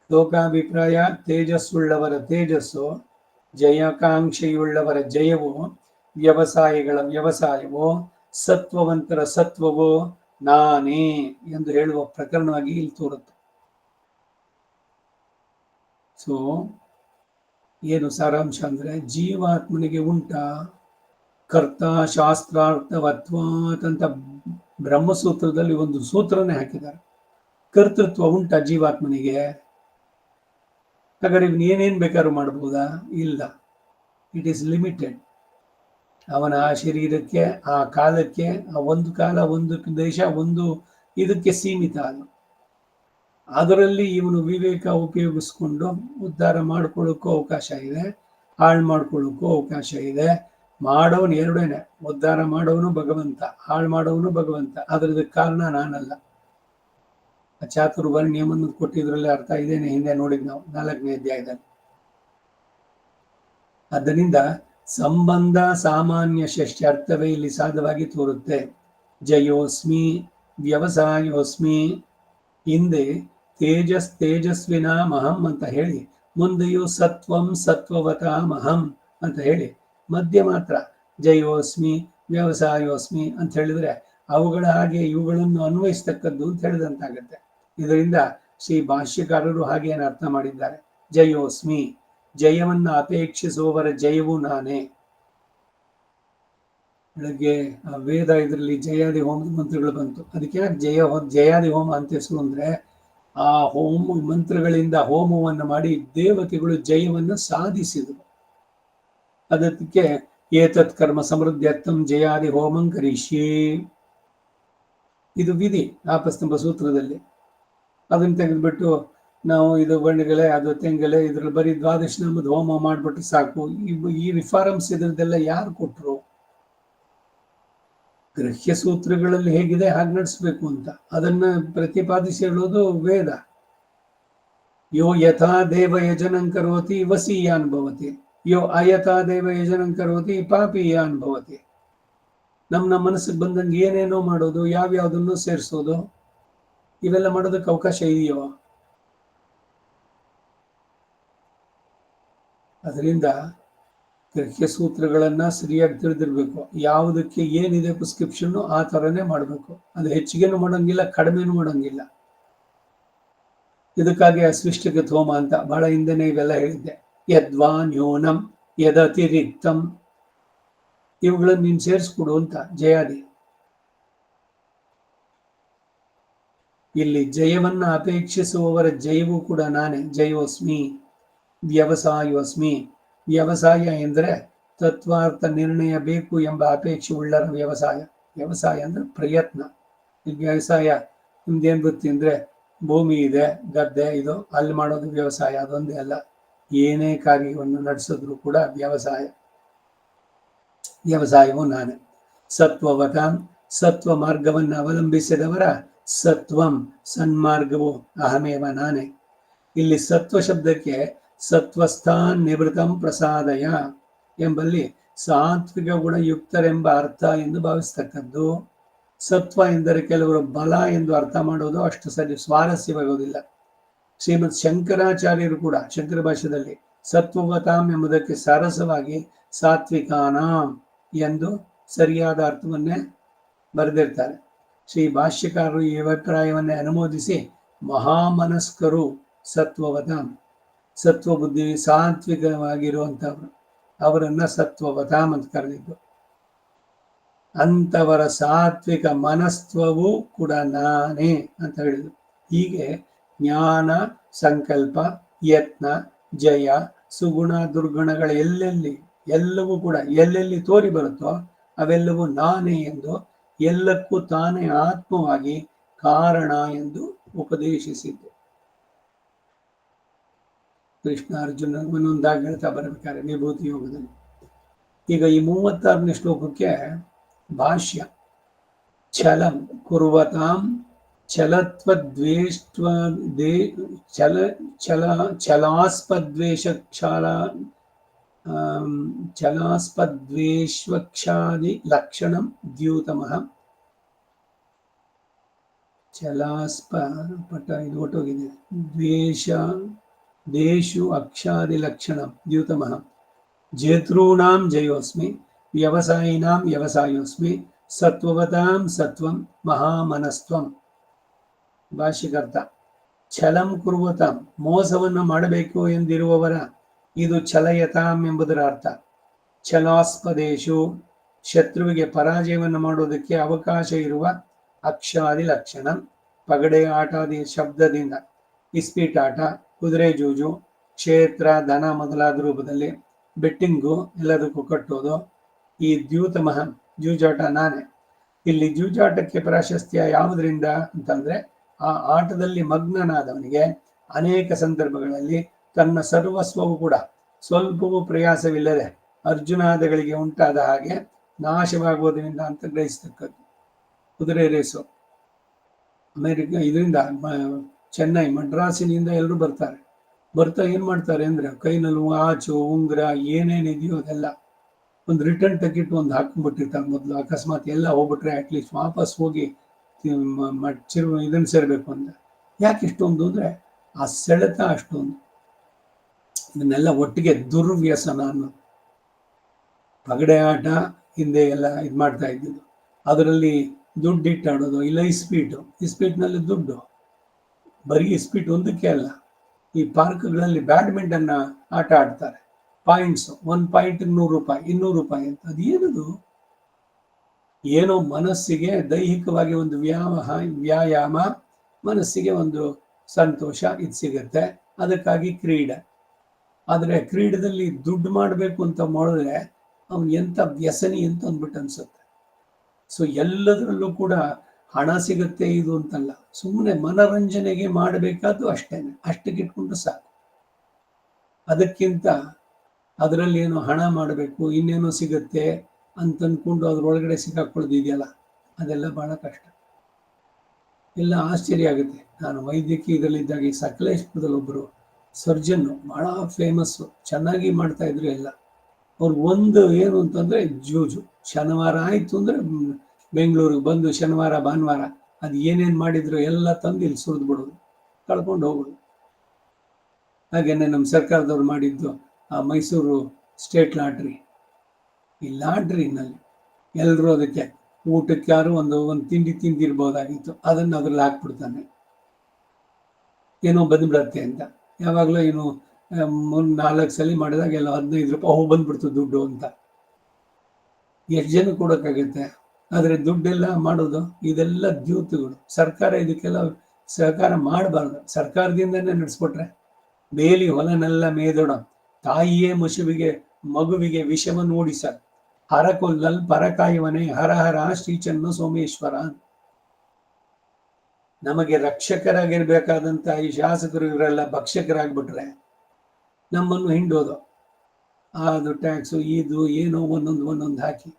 ಲೋಕಾಭಿಪ್ರಾಯ ತೇಜಸ್ಸುಳ್ಳವರ ತೇಜಸ್ಸು, ಜಯಕಾಂಕ್ಷೆಯುಳ್ಳವರ ಜಯವು, ವ್ಯವಸಾಯಿಗಳ ವ್ಯವಸಾಯವು, ಸತ್ವವಂತರ ಸತ್ವವು ನಾನೇ ಎಂದು ಹೇಳುವ ಪ್ರಕರಣವಾಗಿ ಇಲ್ಲಿ ತೋರುತ್ತೆ. ಸೊ ಏನು ಸಾರಾಂಶ ಅಂದ್ರೆ, ಜೀವಾತ್ಮನಿಗೆ ಉಂಟ ಕರ್ತ ಶಾಸ್ತ್ರಾರ್ಥವತ್ವಾತ್ ಅಂತ ಬ್ರಹ್ಮಸೂತ್ರದಲ್ಲಿ ಒಂದು ಸೂತ್ರನೇ ಹಾಕಿದ್ದಾರೆ. ಕರ್ತೃತ್ವ ಉಂಟ ಜೀವಾತ್ಮನಿಗೆ? ಹಾಗಾದ್ರೆ ಇವನು ಏನೇನ್ ಬೇಕಾದ್ರೂ ಮಾಡಬಹುದಾ? ಇಲ್ಲ, ಇಟ್ ಈಸ್ ಲಿಮಿಟೆಡ್. ಅವನ ಆ ಶರೀರಕ್ಕೆ, ಆ ಕಾಲಕ್ಕೆ, ಆ ಒಂದು ಕಾಲ, ಒಂದು ದೇಶ, ಒಂದು ಇದಕ್ಕೆ ಸೀಮಿತ. ಅದು ಅದರಲ್ಲಿ ಇವನು ವಿವೇಕ ಉಪಯೋಗಿಸ್ಕೊಂಡು ಉದ್ಧಾರ ಮಾಡ್ಕೊಳ್ಳೋಕ್ಕೂ ಅವಕಾಶ ಇದೆ, ಹಾಳು ಮಾಡ್ಕೊಳ್ಳೋಕ್ಕೂ ಅವಕಾಶ ಇದೆ. ಮಾಡೋನು ಎರಡೇನೆ, ಉದ್ಧಾರ ಮಾಡೋನು ಭಗವಂತ, ಹಾಳು ಮಾಡೋನು ಭಗವಂತ. ಅದರದ ಕಾರಣ ನಾನಲ್ಲ. ಚಾತುರ್ವರ್ಣ್ಯವನ್ನು ಕೊಟ್ಟಿದ್ರಲ್ಲಿ ಅರ್ಥ ಇದೇನೆ, ಹಿಂದೆ ನೋಡಿದ್ ನಾವು 4ನೇ ಅಧ್ಯಾಯದಲ್ಲಿ. ಆದ್ದರಿಂದ ಸಂಬಂಧ ಸಾಮಾನ್ಯ ಷಷ್ಠ್ಯರ್ಥವೇ ಇಲ್ಲಿ ಸಾಧವಾಗಿ ತೋರುತ್ತೆ. ಜಯೋಸ್ಮಿ, ವ್ಯವಸಾಯೋಸ್ಮಿ, ಹಿಂದೆ ತೇಜಸ್ವಿನಾಮಹಂ ಅಂತ ಹೇಳಿ, ಮುಂದೆಯೂ ಸತ್ವಂ ಸತ್ವವತಾಮಹಂ ಅಂತ ಹೇಳಿ, ಮಧ್ಯ ಮಾತ್ರ ಜಯೋಸ್ಮಿ ವ್ಯವಸಾಯೋಸ್ಮಿ ಅಂತ ಹೇಳಿದ್ರೆ ಅವುಗಳ ಹಾಗೆ ಇವುಗಳನ್ನು ಅನ್ವಯಿಸ್ತಕ್ಕದ್ದು ಅಂತ ಹೇಳಿದಂತಾಗತ್ತೆ. ಇದರಿಂದ ಶ್ರೀ ಭಾಷ್ಯಕಾರರು ಹಾಗೇನು ಅರ್ಥ ಮಾಡಿದ್ದಾರೆ. ಜಯೋಸ್ಮಿ, ಜಯವನ್ನ ಅಪೇಕ್ಷಿಸುವವರ ಜಯವೂ ನಾನೇ. ಬೆಳಗ್ಗೆ ಆ ವೇದ ಇದರಲ್ಲಿ ಜಯಾದಿ ಹೋಮದ ಮಂತ್ರಗಳು ಬಂತು. ಅದಕ್ಕೆ ಜಯಾದಿ ಹೋಮ ಅಂತ ಹೆಸರು ಅಂದ್ರೆ, ಆ ಹೋಮ ಮಂತ್ರಗಳಿಂದ ಹೋಮವನ್ನು ಮಾಡಿ ದೇವತೆಗಳು ಜಯವನ್ನು ಸಾಧಿಸಿದರು. ಅದಕ್ಕೆ ಏತತ್ ಕರ್ಮ ಸಮೃದ್ಧರ್ಥಂ ಜಯಾದಿ ಹೋಮಂ ಕರಿಷ್ಯೇ, ಇದು ವಿಧಿ ಆಪಸ್ತಂಭ ಸೂತ್ರದಲ್ಲಿ. ಅದನ್ನ ತೆಗೆದ್ಬಿಟ್ಟು ನಾವು ಇದು ಬಣ್ಣಗಲೆ, ಅದು ತೆಂಗಲೆ, ಇದ್ರಲ್ಲಿ ಬರೀ 12 ನಾಮದ ಹೋಮ ಮಾಡ್ಬಿಟ್ಟು ಸಾಕು. ಈ ರಿಫಾರ್ಮ್ಸ್ ಇದ್ರದ್ದೆಲ್ಲ ಯಾರು ಕೊಟ್ರು? ಗೃಹ್ಯ ಸೂತ್ರಗಳಲ್ಲಿ ಹೇಗಿದೆ ಹಾಗೆ ನಡೆಸ್ಬೇಕು ಅಂತ ಅದನ್ನ ಪ್ರತಿಪಾದಿಸಿ ಹೇಳೋದು ವೇದ. ಯೋ ಯಥಾ ದೇವ ಯಜನಂ ಕರೋತಿ ವಸೀಯಾನ್ ಭವತಿ, ಯೋ ಅಯಥಾ ದೇವ ಯಜನಂ ಕರೋತಿ ಪಾಪೀಯಾನ್ ಭವತಿ. ನಮ್ಮ ಮನಸ್ಸಿಗೆ ಬಂದಂಗೆ ಏನೇನೋ ಮಾಡೋದು, ಯಾವ್ಯಾವುದನ್ನು ಸೇರಿಸೋದು, ಇವೆಲ್ಲ ಮಾಡೋದಕ್ಕೆ ಅವಕಾಶ ಇದೆಯೋ? ಅದರಿಂದ ಗೃಹ್ಯ ಸೂತ್ರಗಳನ್ನ ಸರಿಯಾಗಿ ತಿಳಿದಿರ್ಬೇಕು. ಯಾವುದಕ್ಕೆ ಏನಿದೆ ಪ್ರಿಸ್ಕ್ರಿಪ್ಷನ್ ಆ ಥರನೇ ಮಾಡಬೇಕು. ಅದು ಹೆಚ್ಚಿಗೆನೂ ಮಾಡೋಂಗಿಲ್ಲ, ಕಡಿಮೆನೂ ಮಾಡೋಂಗಿಲ್ಲ. ಇದಕ್ಕಾಗಿ ಅಸ್ವಿಷ್ಟಕ್ಕೆ ಹೋಮ ಅಂತ ಬಹಳ ಹಿಂದೆನೇ ಇವೆಲ್ಲ ಹೇಳಿದ್ದೆ. ಯದ್ವಾ ನ್ಯೂನಂ ಯದತಿರಿಕ್ತಂ, ಇವುಗಳನ್ನು ನೀನು ಸೇರಿಸ್ಕೊಡು ಅಂತ ಜಯಾದಿ. ಇಲ್ಲಿ ಜಯವನ್ನ ಅಪೇಕ್ಷಿಸುವವರ ಜಯವೂ ಕೂಡ ನಾನೇ. ಜಯೋಸ್ಮಿ, ವ್ಯವಸಾಯೋಸ್ಮಿ. ವ್ಯವಸಾಯ ಎಂದರೆ ತತ್ವಾರ್ಥ ನಿರ್ಣಯ ಬೇಕು ಎಂಬ ಅಪೇಕ್ಷೆ ಉಳ್ಳರ ವ್ಯವಸಾಯ. ವ್ಯವಸಾಯ ಅಂದ್ರೆ ಪ್ರಯತ್ನ. ಈಗ ವ್ಯವಸಾಯ ನಿಮ್ದೇನ್ ವೃತ್ತಿ ಅಂದ್ರೆ, ಭೂಮಿ ಇದೆ, ಗದ್ದೆ, ಇದು ಅಲ್ಲಿ ಮಾಡೋದು ವ್ಯವಸಾಯ. ಅದೊಂದೇ ಅಲ್ಲ, ಏನೇ ಕಾರ್ಯವನ್ನು ನಡೆಸಿದ್ರು ಕೂಡ ವ್ಯವಸಾಯವೂ ನಾನೇ. ಸತ್ವವತಾಂ, ಸತ್ವ ಮಾರ್ಗವನ್ನು ಅವಲಂಬಿಸಿದವರ ಸತ್ವಂ, ಸನ್ಮಾರ್ಗವು ಅಹಮೇವ, ನಾನೇ. ಇಲ್ಲಿ ಸತ್ವ ಶಬ್ದಕ್ಕೆ ಸತ್ವಸ್ಥಾನ್ ನಿವೃತ್ತಂ ಪ್ರಸಾದಯ ಎಂಬಲ್ಲಿ ಸಾತ್ವಿಕ ಗುಣಯುಕ್ತರೆಂಬ ಅರ್ಥ ಎಂದು ಭಾವಿಸ್ತಕ್ಕದ್ದು. ಸತ್ವ ಎಂದರೆ ಕೆಲವರು ಬಲ ಎಂದು ಅರ್ಥ ಮಾಡೋದು ಅಷ್ಟು ಸರಿ ಸ್ವಾರಸ್ಯವಾಗುವುದಿಲ್ಲ. ಶ್ರೀಮದ್ ಶಂಕರಾಚಾರ್ಯರು ಕೂಡ ಶಂಕರ ಭಾಷ್ಯದಲ್ಲಿ ಸತ್ವವತಾಂ ಎಂಬುದಕ್ಕೆ ಸರಸವಾಗಿ ಸಾತ್ವಿಕಾನಾಂ ಎಂದು ಸರಿಯಾದ ಅರ್ಥವನ್ನೇ ಬರೆದಿರ್ತಾರೆ. ಶ್ರೀ ಭಾಷ್ಯಕಾರರು ಈ ಅಭಿಪ್ರಾಯವನ್ನೇ ಅನುಮೋದಿಸಿ ಮಹಾಮನಸ್ಕರು ಸತ್ವವತಾಂ, ಸತ್ವಬುದ್ಧಿ ಸಾತ್ವಿಕವಾಗಿರುವಂಥವ್ರು, ಅವರನ್ನ ಸತ್ವವತಾಂ ಅಂತ ಕರೆದಿದ್ದು. ಅಂತವರ ಸಾತ್ವಿಕ ಮನಸ್ತ್ವವು ಕೂಡ ನಾನೇ ಅಂತ ಹೇಳಿದ್ರು. ಹೀಗೆ ಜ್ಞಾನ, ಸಂಕಲ್ಪ, ಯತ್ನ, ಜಯ, ಸುಗುಣ, ದುರ್ಗುಣಗಳ ಎಲ್ಲವೂ ಕೂಡ ಎಲ್ಲೆಲ್ಲಿ ತೋರಿ ಬರುತ್ತೋ ಅವೆಲ್ಲವೂ ನಾನೇ ಎಂದು, ಎಲ್ಲಕ್ಕೂ ತಾನೇ ಆತ್ಮವಾಗಿ ಕಾರಣ ಎಂದು ಉಪದೇಶಿಸಿದ್ದು. ಕೃಷ್ಣ ಅರ್ಜುನ ಒಂದೊಂದಾಗಿ ಹೇಳ್ತಾ ಬರಬೇಕಾದ್ರೆ ವಿಭೂತಿ ಯೋಗದಲ್ಲಿ. ಈಗ ಈ 36ನೇ ಶ್ಲೋಕಕ್ಕೆ ಭಾಷ್ಯ. ಛಲಂ ಕುರ್ವತಾಂ ಛಲತ್ವದ್ವೇಷ್ಟ್ವ ದೇ ಛಲ ಛಲ ಛಲಾಸ್ಪದ್ವೇಷ ಕ್ಷಾಲ ಛಲಾಸ್ಪದ್ವೇಷ್ವಕ್ಷಾದಿ ಲಕ್ಷಣಂ ದ್ಯೂತಮಃ ಛಲಾಸ್ಪ ಪಟ ಇದು ಒಟ್ಟೋಗಿದೆ ದ್ವೇಷ ದೇಶು ಅಕ್ಷಾದಿ ಲಕ್ಷಣಂ ದ್ಯೂತಮಃ ಜೇತॄಣಾಂ ಜಯೋಸ್ಮಿ ವ್ಯವಸಾಯಿನಾಂ ವ್ಯವಸಾಯೋಸ್ಮಿ ಸತ್ವವತಾಂ ಸತ್ವಂ ಮಹಾಮನಸ್ತ್ವಂ. ಭಾಷ್ಯಕರ್ತ ಛಲಂ ಕುರ್ವತಾಂ ಮೋಸವನ್ನು ಮಾಡಬೇಕು ಎಂದಿರುವವರ ಇದು ಛಲಯತಾಂ ಎಂಬುದರ ಅರ್ಥ. ಛಲಾಸ್ಪದೇಶು ಶತ್ರುವಿಗೆ ಪರಾಜಯವನ್ನು ಮಾಡುವುದಕ್ಕೆ ಅವಕಾಶ ಇರುವ ಅಕ್ಷಾದಿ ಲಕ್ಷಣ ಪಗಡೆ ಆಟಾದಿ ಶಬ್ದದಿಂದ ಇಸ್ಪೀಟಾಟ, ಕುದುರೆ ಜೂಜು, ಕ್ಷೇತ್ರ, ದನ ಮೊದಲಾದ ರೂಪದಲ್ಲಿ ಬೆಟ್ಟಿಂಗು ಎಲ್ಲದಕ್ಕೂ ಕಟ್ಟೋದು. ಈ ದ್ಯೂತಮಃ ಜೂಜಾಟ ನಾನೇ. ಇಲ್ಲಿ ಜೂಜಾಟಕ್ಕೆ ಪ್ರಾಶಸ್ತ್ಯ ಯಾವುದರಿಂದ ಅಂತಂದ್ರೆ ಆ ಆಟದಲ್ಲಿ ಮಗ್ನನಾದವನಿಗೆ ಅನೇಕ ಸಂದರ್ಭಗಳಲ್ಲಿ ತನ್ನ ಸರ್ವಸ್ವವು ಕೂಡ ಸ್ವಲ್ಪವೂ ಪ್ರಯಾಸವಿಲ್ಲದೆ ಅರ್ಜುನಾದಿಗಳಿಗೆ ಉಂಟಾದ ಹಾಗೆ ನಾಶವಾಗುವುದರಿಂದ ಅಂತ ಗ್ರಹಿಸ್ತಕ್ಕದ್ದು. ಕುದುರೆ ರೇಸು ಅಮೆರಿಕ ಇದರಿಂದ ಚೆನ್ನೈ ಮಡ್ರಾಸಿನಿಂದ ಎಲ್ಲರೂ ಬರ್ತಾ ಏನ್ ಮಾಡ್ತಾರೆ ಅಂದ್ರೆ ಕೈನಲ್ಲಿ ಆಚು ಉಂಗ್ರ ಏನೇನಿದೆಯೋ ಅದೆಲ್ಲ ಒಂದು ರಿಟರ್ನ್ ಟಿಕೆಟ್ ಒಂದು ಹಾಕೊಂಡ್ಬಿಟ್ಟಿರ್ತಾರೆ ಮೊದಲು. ಅಕಸ್ಮಾತ್ ಎಲ್ಲ ಹೋಗ್ಬಿಟ್ರೆ ಅಟ್ಲೀಸ್ಟ್ ವಾಪಸ್ ಹೋಗಿ ಇದನ್ನು ಸೇರ್ಬೇಕು ಅಂತ. ಯಾಕೆ ಇಷ್ಟೊಂದು ಅಂದ್ರೆ ಆ ಸೆಳೆತ ಅಷ್ಟೊಂದು. ಇದನ್ನೆಲ್ಲ ಒಟ್ಟಿಗೆ ದುರ್ವ್ಯಸನ ಅನ್ನೋದು. ಪಗಡೆ ಆಟ ಹಿಂದೆ ಎಲ್ಲ ಇದು ಮಾಡ್ತಾ ಇದ್ದಿದ್ದು, ಅದರಲ್ಲಿ ದುಡ್ಡು ಇಟ್ಟಾಡೋದು. ಇಲ್ಲ ಇಸ್ಪೀಟ್ನಲ್ಲಿ ದುಡ್ಡು, ಬರೀ ಇಸ್ಪೀಟ್ ಒಂದಕ್ಕೆ ಅಲ್ಲ. ಈ ಪಾರ್ಕ್ಗಳಲ್ಲಿ ಬ್ಯಾಡ್ಮಿಂಟನ್ ಆಟ ಆಡ್ತಾರೆ. ಪಾಯಿಂಟ್ಸ್, 1 ಪಾಯಿಂಟ್ 100 ರೂಪಾಯಿ 200 ರೂಪಾಯಿ ಅಂತ. ಅದೇನದು? ಏನೋ ಮನಸ್ಸಿಗೆ ದೈಹಿಕವಾಗಿ ಒಂದು ವ್ಯಾಯಾಮ, ಮನಸ್ಸಿಗೆ ಒಂದು ಸಂತೋಷ ಇದು ಸಿಗುತ್ತೆ, ಅದಕ್ಕಾಗಿ ಕ್ರೀಡೆ. ಆದರೆ ಕ್ರೀಡೆದಲ್ಲಿ ದುಡ್ಡು ಮಾಡಬೇಕು ಅಂತ ಮಾಡಿದ್ರೆ ಅವನು ಎಂಥ ವ್ಯಸನಿ ಅಂತ ಅಂದ್ಬಿಟ್ಟು ಅನ್ಸುತ್ತೆ. ಸೊ ಎಲ್ಲದರಲ್ಲೂ ಕೂಡ ಹಣ ಸಿಗುತ್ತೆ ಇದು ಅಂತಲ್ಲ, ಸುಮ್ಮನೆ ಮನರಂಜನೆಗೆ ಮಾಡಬೇಕಾದ್ದು ಅಷ್ಟೇನೆ, ಅಷ್ಟಕ್ಕೆ ಇಟ್ಕೊಂಡು ಸಾಕು. ಅದಕ್ಕಿಂತ ಅದರಲ್ಲಿ ಏನೋ ಹಣ ಮಾಡಬೇಕು, ಇನ್ನೇನೋ ಸಿಗುತ್ತೆ ಅಂತ ಅಂದ್ಕೊಂಡು ಅದ್ರೊಳಗಡೆ ಸಿಕ್ಕಾಕೊಳ್ಳೋದಿದೆಯಲ್ಲ, ಅದೆಲ್ಲ ಬಹಳ ಕಷ್ಟ. ಎಲ್ಲ ಆಶ್ಚರ್ಯ ಆಗುತ್ತೆ. ನಾನು ವೈದ್ಯಕೀಯ ಇದರಲ್ಲಿದ್ದಾಗ ಈ ಸಕಲೇಶ್ಪುರದಲ್ಲಿ ಒಬ್ಬರು ಸರ್ಜನ್ನು ಬಹಳ ಫೇಮಸ್ಸು, ಚೆನ್ನಾಗಿ ಮಾಡ್ತಾ ಇದ್ರು ಎಲ್ಲ. ಅವ್ರು ಒಂದು ಏನು ಅಂತಂದ್ರೆ ಜೂಜು. ಶನಿವಾರ ಆಯ್ತು ಅಂದ್ರೆ ಬೆಂಗಳೂರಿಗೆ ಬಂದು ಶನಿವಾರ ಭಾನುವಾರ ಅದು ಏನೇನು ಮಾಡಿದ್ರು ಎಲ್ಲ ತಂದು ಇಲ್ಲಿ ಸುರಿದು ಬಿಡೋದು, ಕಳ್ಕೊಂಡು ಹೋಗೋದು. ಹಾಗೇನೆ ನಮ್ಮ ಸರ್ಕಾರದವ್ರು ಮಾಡಿದ್ದು ಆ ಮೈಸೂರು ಸ್ಟೇಟ್ ಲಾಟ್ರಿ. ಈ ಲಾಟ್ರಿನಲ್ಲಿ ಎಲ್ಲರೂ ಅದಕ್ಕೆ ಊಟಕ್ಕೆ ಯಾರು ಒಂದು ತಿಂಡಿ ತಿಂದಿರ್ಬೋದಾಗಿತ್ತು, ಅದನ್ನು ಅದ್ರಲ್ಲಿ ಹಾಕ್ಬಿಡ್ತಾನೆ, ಏನೋ ಬಂದ್ಬಿಡತ್ತೆ ಅಂತ. ಯಾವಾಗಲೂ ಏನು 4 ಸಲ ಮಾಡಿದಾಗ ಎಲ್ಲ 15 ರೂಪಾಯಿ ಬಂದ್ಬಿಡ್ತು ದುಡ್ಡು ಅಂತ. ಎಷ್ಟು ಜನ ಕೊಡೋಕ್ಕಾಗತ್ತೆ? ಆದರೆ ದುಡ್ಡೆಲ್ಲ ಮಾಡೋದು ಇದೆಲ್ಲ ದ್ಯೂತಗಳು. ಸರ್ಕಾರ ಇದಕ್ಕೆಲ್ಲ ಸಹಕಾರ ಮಾಡಬಾರ್ದು. ಸರ್ಕಾರದಿಂದನೇ ನಡೆಸ್ಕೊಟ್ರೆ ಬೇಲಿ ಹೊಲನೆಲ್ಲ ಮೇದೊಡ ತಾಯಿಯೇ ಮಗುವಿಗೆ ವಿಷವನ್ನು ಓಡಿಸ ಹರಕೊಲ್ಲಲ್ ಪರಕಾಯುವನೇ ಹರ ಹರ ಶ್ರೀಚನ್ನ ಸೋಮೇಶ್ವರ. ನಮಗೆ ರಕ್ಷಕರಾಗಿರ್ಬೇಕಾದಂತ ಈ ಶಾಸಕರು ಇವರೆಲ್ಲ ಭಕ್ಷಕರಾಗ್ಬಿಟ್ರೆ ನಮ್ಮನ್ನು ಹಿಂಡೋದು. ಅದು ಟ್ಯಾಕ್ಸು ಇದು ಏನೋ ಒಂದೊಂದು ಹಾಕಿ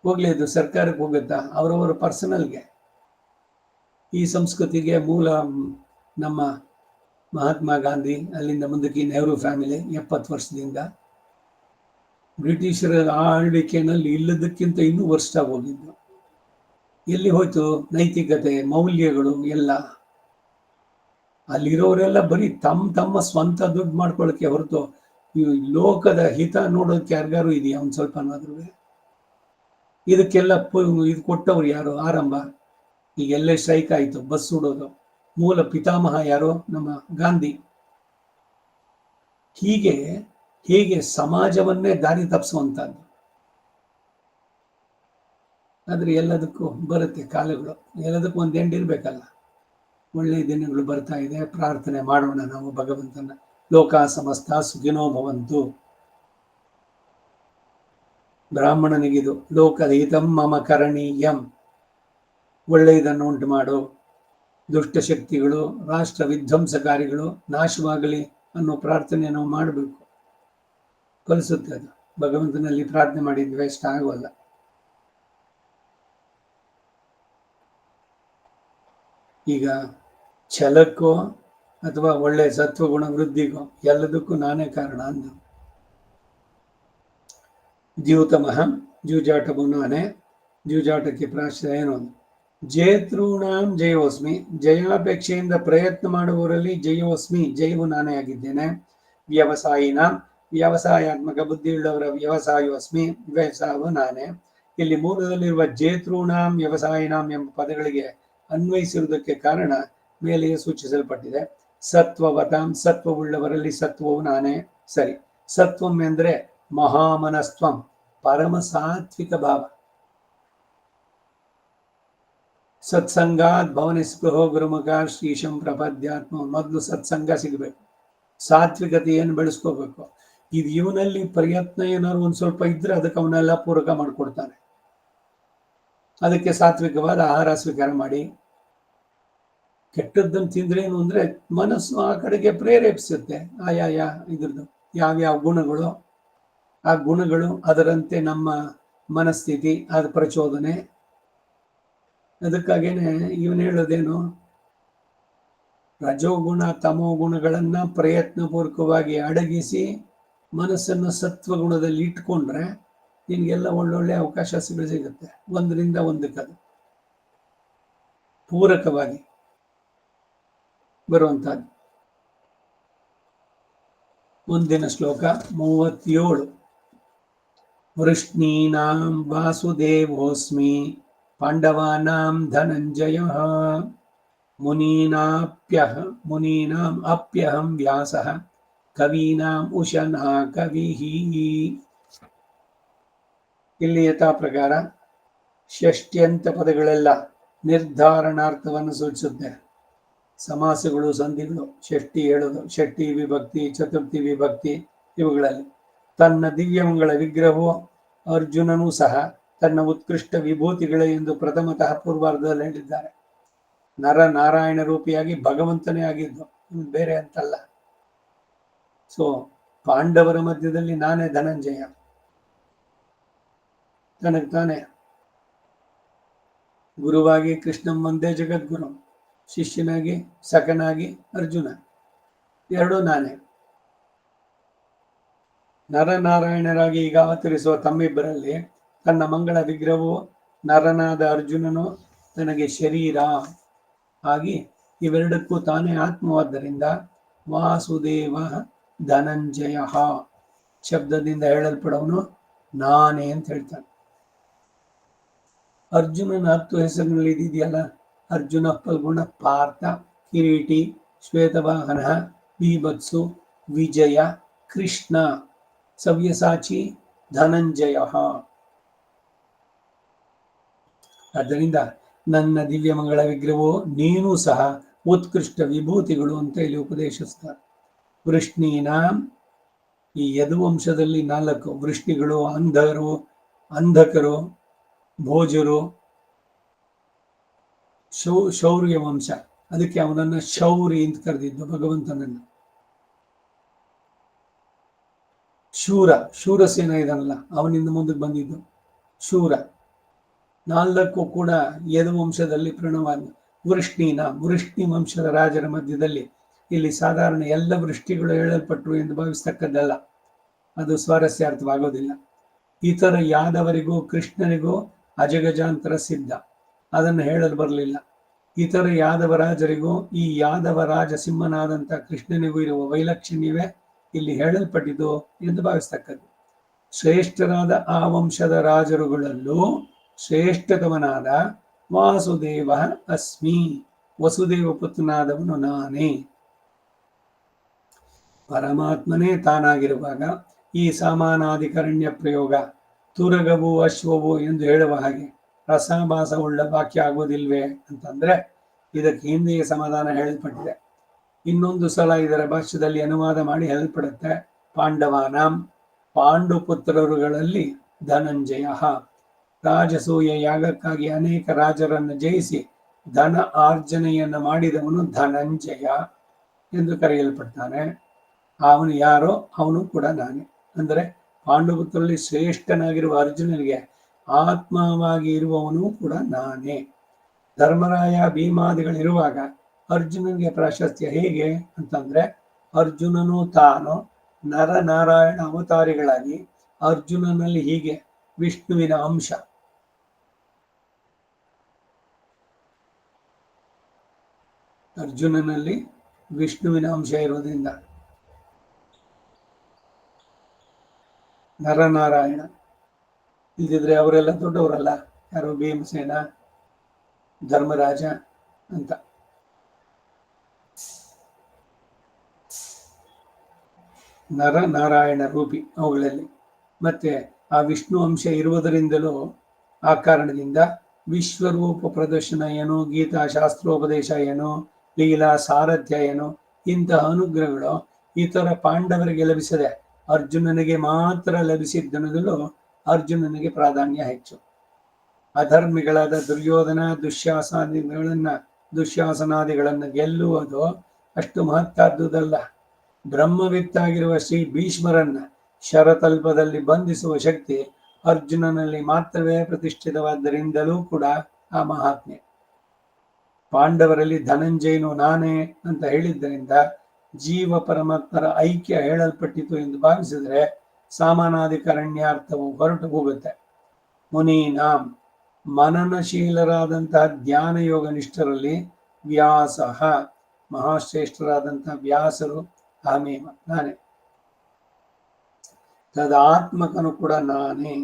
ಹೋಗ್ಲಿ, ಅದು ಸರ್ಕಾರಕ್ಕೆ ಹೋಗುತ್ತಾ? ಅವರವರ ಪರ್ಸನಲ್ಗೆ. ಈ ಸಂಸ್ಕೃತಿಗೆ ಮೂಲ ನಮ್ಮ ಮಹಾತ್ಮ ಗಾಂಧಿ, ಅಲ್ಲಿಂದ ಮುಂದಕ್ಕೆ ನೆಹರು ಫ್ಯಾಮಿಲಿ 70 ವರ್ಷದಿಂದ. ಬ್ರಿಟಿಷರ ಆಳ್ವಿಕೆಯಲ್ಲಿ ಇಲ್ಲದಕ್ಕಿಂತ ಇನ್ನೂ ವರ್ಷ ಹೋಗಿದ್ದು. ಎಲ್ಲಿ ಹೋಯ್ತು ನೈತಿಕತೆ, ಮೌಲ್ಯಗಳು ಎಲ್ಲ? ಅಲ್ಲಿರೋರೆಲ್ಲ ಬರೀ ತಮ್ಮ ಸ್ವಂತ ದುಡ್ಡು ಮಾಡ್ಕೊಳ್ಳೋಕೆ ಹೊರತು ಈ ಲೋಕದ ಹಿತ ನೋಡೋಕೆ ಯಾರಿಗಾರು ಇದೆಯಾ ಒಂದು ಸ್ವಲ್ಪನಾದ್ರೂ? ಇದಕ್ಕೆಲ್ಲ ಇದು ಕೊಟ್ಟವ್ರು ಯಾರು? ಆರಂಭ ಈಗ ಎಲ್ಲೇ ಸ್ಟ್ರೈಕ್ ಆಯಿತು, ಬಸ್ ಸುಡೋದು, ಮೂಲ ಪಿತಾಮಹ ಯಾರೋ? ನಮ್ಮ ಗಾಂಧಿ. ಹೀಗೆ ಸಮಾಜವನ್ನೇ ದಾರಿ ತಪ್ಪಿಸುವಂತದ್ದು. ಆದ್ರೆ ಎಲ್ಲದಕ್ಕೂ ಬರುತ್ತೆ ಕಾಲಗಳು, ಎಲ್ಲದಕ್ಕೂ ಒಂದು ಎಂಡ್ ಇರ್ಬೇಕಲ್ಲ. ಒಳ್ಳೆಯ ದಿನಗಳು ಬರ್ತಾ ಇದೆ, ಪ್ರಾರ್ಥನೆ ಮಾಡೋಣ ನಾವು ಭಗವಂತನ. ಲೋಕ ಸಮಸ್ತ ಸುಖಿನೋ ಭವಂತು. ಬ್ರಾಹ್ಮಣನಿಗಿದು ಲೋಕಹಿತಂ ಮಮ ಕರಣೀಯಂ. ಒಳ್ಳೆಯದನ್ನು ಉಂಟು ಮಾಡು, ದುಷ್ಟಶಕ್ತಿಗಳು, ರಾಷ್ಟ್ರ ವಿಧ್ವಂಸಕಾರಿಗಳು ನಾಶವಾಗಲಿ ಅನ್ನೋ ಪ್ರಾರ್ಥನೆ ನಾವು ಮಾಡಬೇಕು. ಕಲಿಸುತ್ತೆ ಅದು. ಭಗವಂತನಲ್ಲಿ ಪ್ರಾರ್ಥನೆ ಮಾಡಿದ್ವಿ ಇಷ್ಟ ಆಗೋಲ್ಲ. ಈಗ ಛಲಕ್ಕೋ ಅಥವಾ ಒಳ್ಳೆ ಸತ್ವಗುಣ ವೃದ್ಧಿಗೋ ಎಲ್ಲದಕ್ಕೂ ನಾನೇ ಕಾರಣ ಅಂದ. ದ್ಯೂತಮಃ, ಜೂಜಾಟವು ನಾನೇ. ಜೂಜಾಟಕ್ಕೆ ಪ್ರಾಶ್ರಯ ಏನು? ಜೇತೃಣಾಂ ಜಯೋಸ್ಮಿ, ಜಯಾಪೇಕ್ಷೆಯಿಂದ ಪ್ರಯತ್ನ ಮಾಡುವವರಲ್ಲಿ ಜಯೋಸ್ಮಿ, ಜಯವು ನಾನೇ ಆಗಿದ್ದೇನೆ. ವ್ಯವಸಾಯಿನ, ವ್ಯವಸಾಯಾತ್ಮಕ ಬುದ್ಧಿಯುಳ್ಳವರ ವ್ಯವಸಾಯೋಸ್ಮಿ, ವ್ಯವಸಾಯವು ನಾನೇ. ಇಲ್ಲಿ ಮೂಲದಲ್ಲಿರುವ ಜೇತೃಣಾಂ ವ್ಯವಸಾಯಿನಾಂ ಎಂಬ ಪದಗಳಿಗೆ ಅನ್ವಯಿಸಿರುವುದಕ್ಕೆ ಕಾರಣ ಮೇಲೆಯೇ ಸೂಚಿಸಲ್ಪಟ್ಟಿದೆ. ಸತ್ವವತಾಂ, ಸತ್ವವುಳ್ಳವರಲ್ಲಿ ಸತ್ವವು ನಾನೇ. ಸರಿ, ಸತ್ವಂ ಎಂದ್ರೆ ಮಹಾಮನಸ್ತ್ವಂ, ಪರಮ ಸಾತ್ವಿಕ ಭಾವ. ಸತ್ಸಂಗಾತ್ ಭವನ ಸ್ಪೃಹೋ ಗುರುಮುಖ ಶ್ರೀಶಂ ಪ್ರಪದ್ಯಾತ್ಮ. ಮೊದಲು ಸತ್ಸಂಗ ಸಿಗಬೇಕು, ಸಾತ್ವಿಕತೆಯನ್ನು ಬೆಳೆಸ್ಕೋಬೇಕು. ಇದು ಇವನಲ್ಲಿ ಪ್ರಯತ್ನ ಏನಾದ್ರು ಒಂದ್ ಸ್ವಲ್ಪ ಇದ್ರೆ ಅದಕ್ಕೆ ಅವನ್ನೆಲ್ಲ ಪೂರಕ ಮಾಡಿಕೊಡ್ತಾನೆ. ಅದಕ್ಕೆ ಸಾತ್ವಿಕವಾದ ಆಹಾರ ಸ್ವೀಕಾರ ಮಾಡಿ. ಕೆಟ್ಟದ್ದನ್ನು ತಿಂದ್ರೆ ಏನು ಅಂದ್ರೆ ಮನಸ್ಸು ಆ ಕಡೆಗೆ ಪ್ರೇರೇಪಿಸುತ್ತೆ. ಆಯಾಯ ಇದ್ರದ್ದು ಯಾವ್ಯಾವ ಗುಣಗಳು, ಆ ಗುಣಗಳು ಅದರಂತೆ ನಮ್ಮ ಮನಸ್ಥಿತಿ, ಅದ ಪ್ರಚೋದನೆ. ಅದಕ್ಕಾಗೇನೆ ಇವನು ಹೇಳೋದೇನು, ರಜೋಗುಣ ತಮೋ ಗುಣಗಳನ್ನ ಪ್ರಯತ್ನಪೂರ್ವಕವಾಗಿ ಅಡಗಿಸಿ ಮನಸ್ಸನ್ನು ಸತ್ವಗುಣದಲ್ಲಿ ಇಟ್ಕೊಂಡ್ರೆ ನಿನ್ಗೆಲ್ಲ ಒಳ್ಳೊಳ್ಳೆ ಅವಕಾಶ ಸಿಗುತ್ತೆ. ಒಂದರಿಂದ ಒಂದಕ್ಕದು ಪೂರಕವಾಗಿ ಬರುವಂತಹದ್ದು. ಮುಂದಿನ ಶ್ಲೋಕ 37. ವೃಷ್ಣೀನಾಂ ವಾಸುದೇವೋಸ್ಮಿ, ಪಾಂಡವಾನಾಂ ಧನಂಜಯ, ಮುನೀನಾಂ ಅಪ್ಯಹಂ ವ್ಯಾಸಃ, ಕವೀನಾಂ ಉಶನಾ ಕವಿಃ. ಇಲ್ಲಿ ಯಥಾ ಪ್ರಕಾರ ಷಷ್ಟ್ಯಂತ ಪದಗಳೆಲ್ಲ ನಿರ್ಧಾರಣಾರ್ಥವನ್ನು ಸೂಚಿಸುತ್ತೆ. ಸಮಾಸಗಳು, ಸಂಧಿಗಳು, ಷಷ್ಠಿ ಹೇಳೋದು, ಷಷ್ಠಿ ವಿಭಕ್ತಿ, ಚತುರ್ಥಿ ವಿಭಕ್ತಿ ಇವುಗಳಲ್ಲಿ. ತನ್ನ ದಿವ್ಯಮಂಗಳ ವಿಗ್ರಹವು ಅರ್ಜುನನೂ ಸಹ ತನ್ನ ಉತ್ಕೃಷ್ಟ ವಿಭೂತಿಗಳೇ ಎಂದು ಪ್ರಥಮತಃ ಪೂರ್ವಾರ್ಧದಲ್ಲಿ ಹೇಳಿದ್ದಾರೆ. ನರ ನಾರಾಯಣ ರೂಪಿಯಾಗಿ ಭಗವಂತನೇ ಆಗಿದ್ದು, ಬೇರೆ ಅಂತಲ್ಲ. ಸೊ ಪಾಂಡವರ ಮಧ್ಯದಲ್ಲಿ ನಾನೇ ಧನಂಜಯ, ತನಗೆ ತಾನೇ ಗುರುವಾಗಿ ಕೃಷ್ಣಂ ಒಂದೇ ಜಗದ್ಗುರು, ಶಿಷ್ಯನಾಗಿ ಸಖನಾಗಿ ಅರ್ಜುನ, ಎರಡೂ ನಾನೇ. ನರನಾರಾಯಣರಾಗಿ ಈಗ ಅವತರಿಸುವ ತಮ್ಮಿಬ್ಬರಲ್ಲಿ ತನ್ನ ಮಂಗಳ ವಿಗ್ರಹವು ನರನಾದ ಅರ್ಜುನನು ತನಗೆ ಶರೀರ ಆಗಿ ಇವೆರಡಕ್ಕೂ ತಾನೇ ಆತ್ಮವಾದ್ದರಿಂದ ವಾಸುದೇವ ಧನಂಜಯ ಶಬ್ದದಿಂದ ಹೇಳಲ್ಪಡವನು ನಾನೇ ಅಂತ ಹೇಳ್ತಾನೆ. ಅರ್ಜುನನ 10 ಹೆಸರಿನಲ್ಲಿ ಇದೆಯಲ್ಲ, ಅರ್ಜುನ, ಫಲ್ಗುಣ, ಪಾರ್ಥ, ಕಿರೀಟಿ, ಶ್ವೇತವಾಹನ, ಬೀಭತ್ಸು, ವಿಜಯ, ಕೃಷ್ಣ, ಸವ್ಯಸಾಚಿ, ಧನಂಜಯ. ಆದ್ದರಿಂದ ನನ್ನ ದಿವ್ಯಮಂಗಳ ವಿಗ್ರಹವು ನೀನು ಸಹ ಉತ್ಕೃಷ್ಟ ವಿಭೂತಿಗಳು ಅಂತ ಇಲ್ಲಿ ಉಪದೇಶಿಸ್ತಾರೆ. ವೃಷ್ಣೀನಾಂ, ಈ ಯದುವಂಶದಲ್ಲಿ 4 ವೃಷ್ಣಿಗಳು, ಅಂಧರು, ಅಂಧಕರು, ಭೋಜರು, ಶೌರ್ಯ ವಂಶ. ಅದಕ್ಕೆ ಅವನನ್ನ ಶೌರಿ ಅಂತ ಕರೆದಿದ್ದು ಭಗವಂತನನ್ನು. ಶೂರಸೇನ ಇದನ್ನಲ್ಲ, ಅವನಿಂದ ಮುಂದಕ್ಕೆ ಬಂದಿದ್ದು ಶೂರ. 4 ಕೂಡ ಯದುವಂಶದಲ್ಲಿ ಪ್ರಣವಾದ. ವೃಷ್ಣಿನ, ವೃಷ್ಣಿ ವಂಶದ ರಾಜರ ಮಧ್ಯದಲ್ಲಿ ಇಲ್ಲಿ ಸಾಧಾರಣ ಎಲ್ಲ ವೃಷ್ಟಿಗಳು ಹೇಳಲ್ಪಟ್ಟರು ಎಂದು ಭಾವಿಸ್ತಕ್ಕದ್ದಲ್ಲ. ಅದು ಸ್ವಾರಸ್ಯಾರ್ಥವಾಗೋದಿಲ್ಲ. ಇತರ ಯಾದವರಿಗೂ ಕೃಷ್ಣನಿಗೂ ಅಜಗಜಾಂತರ ಸಿದ್ಧ, ಅದನ್ನು ಹೇಳಲು ಬರಲಿಲ್ಲ. ಇತರ ಯಾದವ ರಾಜರಿಗೂ ಈ ಯಾದವ ರಾಜ ಸಿಂಹನಾದಂಥ ಕೃಷ್ಣನಿಗೂ ಇರುವ ವೈಲಕ್ಷಣ್ಯವೇ ಇಲ್ಲಿ ಹೇಳಲ್ಪಟ್ಟಿದ್ದು ಎಂದು ಭಾವಿಸ್ತಕ್ಕದ್ದು. ಶ್ರೇಷ್ಠರಾದ ಆ ವಂಶದ ರಾಜರುಗಳಲ್ಲೂ ಶ್ರೇಷ್ಠತಮನಾದ ವಾಸುದೇವ ಅಸ್ಮಿ, ವಸುದೇವ ಪುತ್ರನಾದವನು ನಾನೇ. ಪರಮಾತ್ಮನೇ ತಾನಾಗಿರುವಾಗ ಈ ಸಮಾನಾಧಿಕರಣ್ಯ ಪ್ರಯೋಗ ತುರಗವು ಅಶ್ವವು ಎಂದು ಹೇಳುವ ಹಾಗೆ ರಸಾಭಾಸವುಳ್ಳ ವಾಕ್ಯ ಆಗುವುದಿಲ್ವೇ ಅಂತಂದ್ರೆ ಇದಕ್ಕೆ ಹಿಂದೆಯೇ ಸಮಾಧಾನ ಹೇಳಲ್ಪಟ್ಟಿದೆ. ಇನ್ನೊಂದು ಸಲ ಇದರ ಭಾಷ್ಯದಲ್ಲಿ ಅನುವಾದ ಮಾಡಿ ಹೇಳಲ್ಪಡುತ್ತೆ. ಪಾಂಡವಾನಾಂ, ಪಾಂಡುಪುತ್ರರುಗಳಲ್ಲಿ ಧನಂಜಯ, ರಾಜಸೂಯ ಯಾಗಕ್ಕಾಗಿ ಅನೇಕ ರಾಜರನ್ನು ಜಯಿಸಿ ಧನ ಆರ್ಜನೆಯನ್ನು ಮಾಡಿದವನು ಧನಂಜಯ ಎಂದು ಕರೆಯಲ್ಪಡ್ತಾನೆ. ಅವನು ಯಾರೋ ಅವನು ಕೂಡ ನಾನೇ. ಅಂದರೆ ಪಾಂಡುಪುತ್ರರಲ್ಲಿ ಶ್ರೇಷ್ಠನಾಗಿರುವ ಅರ್ಜುನನಿಗೆ ಆತ್ಮವಾಗಿ ಇರುವವನು ಕೂಡ ನಾನೇ. ಧರ್ಮರಾಯ ಭೀಮಾದಿಗಳಿರುವಾಗ ಅರ್ಜುನನಿಗೆ ಪ್ರಾಶಸ್ತ್ಯ ಹೇಗೆ ಅಂತಂದ್ರೆ, ಅರ್ಜುನನು ತಾನು ನರನಾರಾಯಣ ಅವತಾರಿಗಳಾಗಿ ಅರ್ಜುನನಲ್ಲಿ ಹೀಗೆ ವಿಷ್ಣುವಿನ ಅಂಶ, ಅರ್ಜುನನಲ್ಲಿ ವಿಷ್ಣುವಿನ ಅಂಶ ಇರೋದ್ರಿಂದ ನರನಾರಾಯಣ. ಇಲ್ದಿದ್ರೆ ಅವರೆಲ್ಲ ದೊಡ್ಡವರಲ್ಲ, ಯಾರು ಭೀಮಸೇನ, ಧರ್ಮರಾಜ ಅಂತ. ನರನಾರಾಯಣ ರೂಪಿ ಅವುಗಳಲ್ಲಿ. ಮತ್ತೆ ಆ ವಿಷ್ಣು ಅಂಶ ಇರುವುದರಿಂದಲೂ ಆ ಕಾರಣದಿಂದ ವಿಶ್ವರೂಪ ಪ್ರದರ್ಶನ ಏನು, ಗೀತಾ ಶಾಸ್ತ್ರೋಪದೇಶ ಏನು, ಲೀಲಾ ಸಾರಥ್ಯ ಏನು, ಇಂತಹ ಅನುಗ್ರಹಗಳು ಇತರ ಪಾಂಡವರಿಗೆ ಲಭಿಸದೆ ಅರ್ಜುನನಿಗೆ ಮಾತ್ರ ಲಭಿಸಿದ್ದನದಲ್ಲೂ ಅರ್ಜುನನಿಗೆ ಪ್ರಾಧಾನ್ಯ ಹೆಚ್ಚು. ಅಧರ್ಮಿಗಳಾದ ದುರ್ಯೋಧನ ದುಶ್ಯಾಸನಾದಿಗಳನ್ನು ಗೆಲ್ಲುವುದು ಅಷ್ಟು ಮಹತ್ತಾದುದಲ್ಲ. ಬ್ರಹ್ಮವಿತ್ತಾಗಿರುವ ಶ್ರೀ ಭೀಷ್ಮರನ್ನ ಶರತಲ್ಪದಲ್ಲಿ ಬಂಧಿಸುವ ಶಕ್ತಿ ಅರ್ಜುನನಲ್ಲಿ ಮಾತ್ರವೇ ಪ್ರತಿಷ್ಠಿತವಾದ್ದರಿಂದಲೂ ಕೂಡ ಆ ಮಹಾತ್ಮೆ. ಪಾಂಡವರಲ್ಲಿ ಧನಂಜಯನು ನಾನೇ ಅಂತ ಹೇಳಿದ್ದರಿಂದ ಜೀವ ಪರಮಾತ್ಮರ ಐಕ್ಯ ಹೇಳಲ್ಪಟ್ಟಿತು ಎಂದು ಭಾವಿಸಿದರೆ ಸಾಮಾನಾಧಿಕರಣ್ಯಾರ್ಥವು ಹೊರಟು ಹೋಗುತ್ತೆ. ಮುನೀನಾಂ ಮನನಶೀಲರಾದಂತಹ ಧ್ಯಾನ ಯೋಗ ನಿಷ್ಠರಲ್ಲಿ ವ್ಯಾಸ, ಮಹಾಶ್ರೇಷ್ಠರಾದಂತಹ ವ್ಯಾಸರು ಅಹಮೇವ ನಾನೇ, ತದಾತ್ಮಕನು ಕೂಡ ನಾನೇ.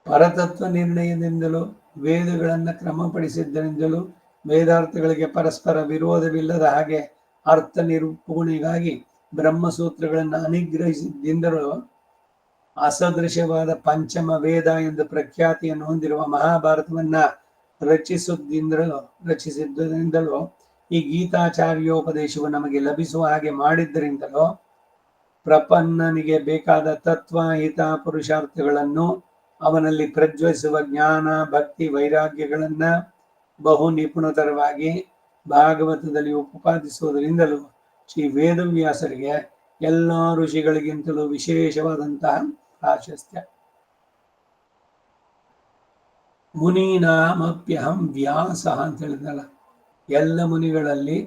ಪರತತ್ವ ನಿರ್ಣಯದಿಂದಲೂ ವೇದಗಳನ್ನು ಕ್ರಮಪಡಿಸಿದ್ದರಿಂದಲೂ ವೇದಾರ್ಥಗಳಿಗೆ ಪರಸ್ಪರ ವಿರೋಧವಿಲ್ಲದ ಹಾಗೆ ಅರ್ಥ ನಿರೂಪಣೆಗಾಗಿ ಬ್ರಹ್ಮಸೂತ್ರಗಳನ್ನು ಅನುಗ್ರಹಿಸಿದ್ದರಿಂದಲೂ ಅಸದೃಶವಾದ ಪಂಚಮ ವೇದ ಎಂದು ಪ್ರಖ್ಯಾತಿಯನ್ನು ಹೊಂದಿರುವ ಮಹಾಭಾರತವನ್ನ ರಚಿಸಿದ್ದರಿಂದಲೂ ಈ ಗೀತಾಚಾರ್ಯೋಪದೇಶವು ನಮಗೆ ಲಭಿಸುವ ಹಾಗೆ ಮಾಡಿದ್ದರಿಂದಲೂ ಪ್ರಪನ್ನನಿಗೆ ಬೇಕಾದ ತತ್ವ ಹಿತ ಪುರುಷಾರ್ಥಗಳನ್ನು ಅವನಲ್ಲಿ ಪ್ರಜ್ವಲಿಸುವ ಜ್ಞಾನ ಭಕ್ತಿ ವೈರಾಗ್ಯಗಳನ್ನ ಬಹು ನಿಪುಣತರವಾಗಿ ಭಾಗವತದಲ್ಲಿ ಉಪಪಾದಿಸುವುದರಿಂದಲೂ ಶ್ರೀ ವೇದವ್ಯಾಸರಿಗೆ ಎಲ್ಲ ಋಷಿಗಳಿಗಿಂತಲೂ ವಿಶೇಷವಾದಂತಹ ಪ್ರಾಶಸ್ತ್ಯ. ಮುನೀನಾಮಪ್ಯಹಂ ವ್ಯಾಸ ಅಂತ ಹೇಳಿದ್ನಲ್ಲ, ಎಲ್ಲ ಮುನಿಗಳಲ್ಲಿ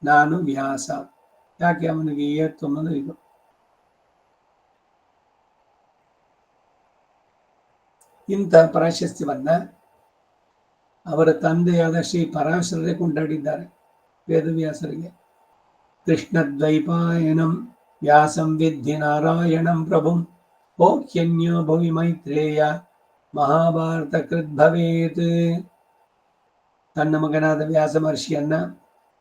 ನಾನು ವ್ಯಾಸ. ಯಾಕೆ ಅವನಿಗೆ ಏತ್ತು ಅನ್ನೋದು ಇದು. ಇಂಥ ಪ್ರಾಶಸ್ತ್ಯವನ್ನ ಅವರ ತಂದೆಯಾದ ಶ್ರೀ ಪರಾಶರರೇ ಕೊಂಡಾಡಿದ್ದಾರೆ ವೇದವ್ಯಾಸರಿಗೆ. ಕೃಷ್ಣದ್ವೈಪಾಯನಂ ವ್ಯಾಸಂ ವಿದ್ಧಿ ನಾರಾಯಣಂ ಪ್ರಭುಂ ಓಖ್ಯನ್ಯೋ ಭವಿ ಮೈತ್ರೇಯ ಮಹಾಭಾರತ ಕೃದ್ಭವೇತ್. ತನ್ನ ಮಗನಾದ ವ್ಯಾಸ ಮಹರ್ಷಿಯನ್ನ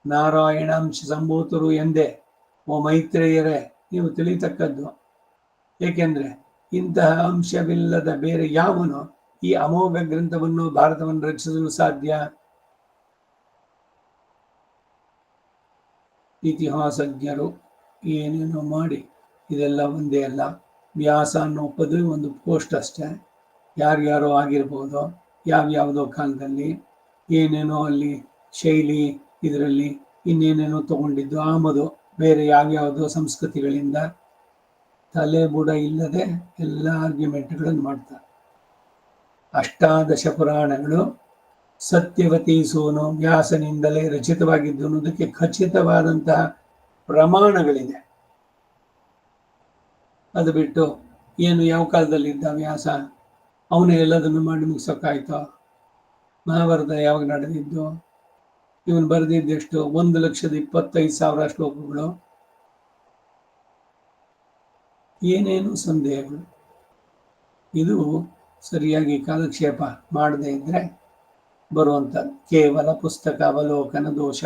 ನಾರಾಯಣಾಂಶ ಸಂಭೂತರು ಎಂದೇ ಓ ಮೈತ್ರೇಯರೇ ನೀವು ತಿಳಿತಕ್ಕದ್ದು. ಏಕೆಂದ್ರೆ ಇಂತಹ ಅಂಶವಿಲ್ಲದ ಬೇರೆ ಯಾವನು ಈ ಅಮೋಘ ಗ್ರಂಥವನ್ನು ಭಾರತವನ್ನು ರಚಿಸಲು ಸಾಧ್ಯ? ಇತಿಹಾಸಜ್ಞರು ಏನೇನೋ ಮಾಡಿ ಇದೆಲ್ಲ ಒಂದೇ ಅಲ್ಲ. ವ್ಯಾಸ ಅನ್ನೋ ಪದವಿ ಒಂದು ಪೋಸ್ಟ್ ಅಷ್ಟೇ. ಯಾರ್ಯಾರೋ ಆಗಿರ್ಬೋದು, ಯಾವ್ಯಾವುದೋ ಕಾಲದಲ್ಲಿ ಏನೇನೋ ಅಲ್ಲಿ ಶೈಲಿ, ಇದರಲ್ಲಿ ಇನ್ನೇನೇನೋ ತಗೊಂಡಿದ್ದು ಆಮದು ಬೇರೆ ಯಾವ್ಯಾವುದೋ ಸಂಸ್ಕೃತಿಗಳಿಂದ ತಲೆ ಬುಡ ಇಲ್ಲದೆ ಎಲ್ಲ ಆರ್ಗ್ಯುಮೆಂಟ್ಗಳನ್ನು ಮಾಡ್ತಾರೆ. ಅಷ್ಟಾದಶ ಪುರಾಣಗಳು ಸತ್ಯವತಿ ಸೂನು ವ್ಯಾಸನಿಂದಲೇ ರಚಿತವಾಗಿದ್ದು ಅನ್ನೋದಕ್ಕೆ ಖಚಿತವಾದಂತಹ ಪ್ರಮಾಣಗಳಿದೆ. ಅದು ಬಿಟ್ಟು ಏನು ಯಾವ ಕಾಲದಲ್ಲಿದ್ದ ವ್ಯಾಸ, ಅವನೇ ಎಲ್ಲದನ್ನು ಮಾಡಿ ಮುಗಿಸೋಕ್ಕಾಯ್ತೋ? ಮಹಾಭಾರತ ಯಾವಾಗ ನಡೆದಿದ್ದು? ಇವನು ಬರೆದಿದ್ದೆಷ್ಟು? 1,25,000 ಶ್ಲೋಕಗಳು. ಏನೇನು ಸಂದೇಹಗಳು. ಇದು ಸರಿಯಾಗಿ ಕಾಲಕ್ಷೇಪ ಮಾಡದೇ ಇದ್ರೆ ಬರುವಂತ ಕೇವಲ ಪುಸ್ತಕ ಅವಲೋಕನ ದೋಷ.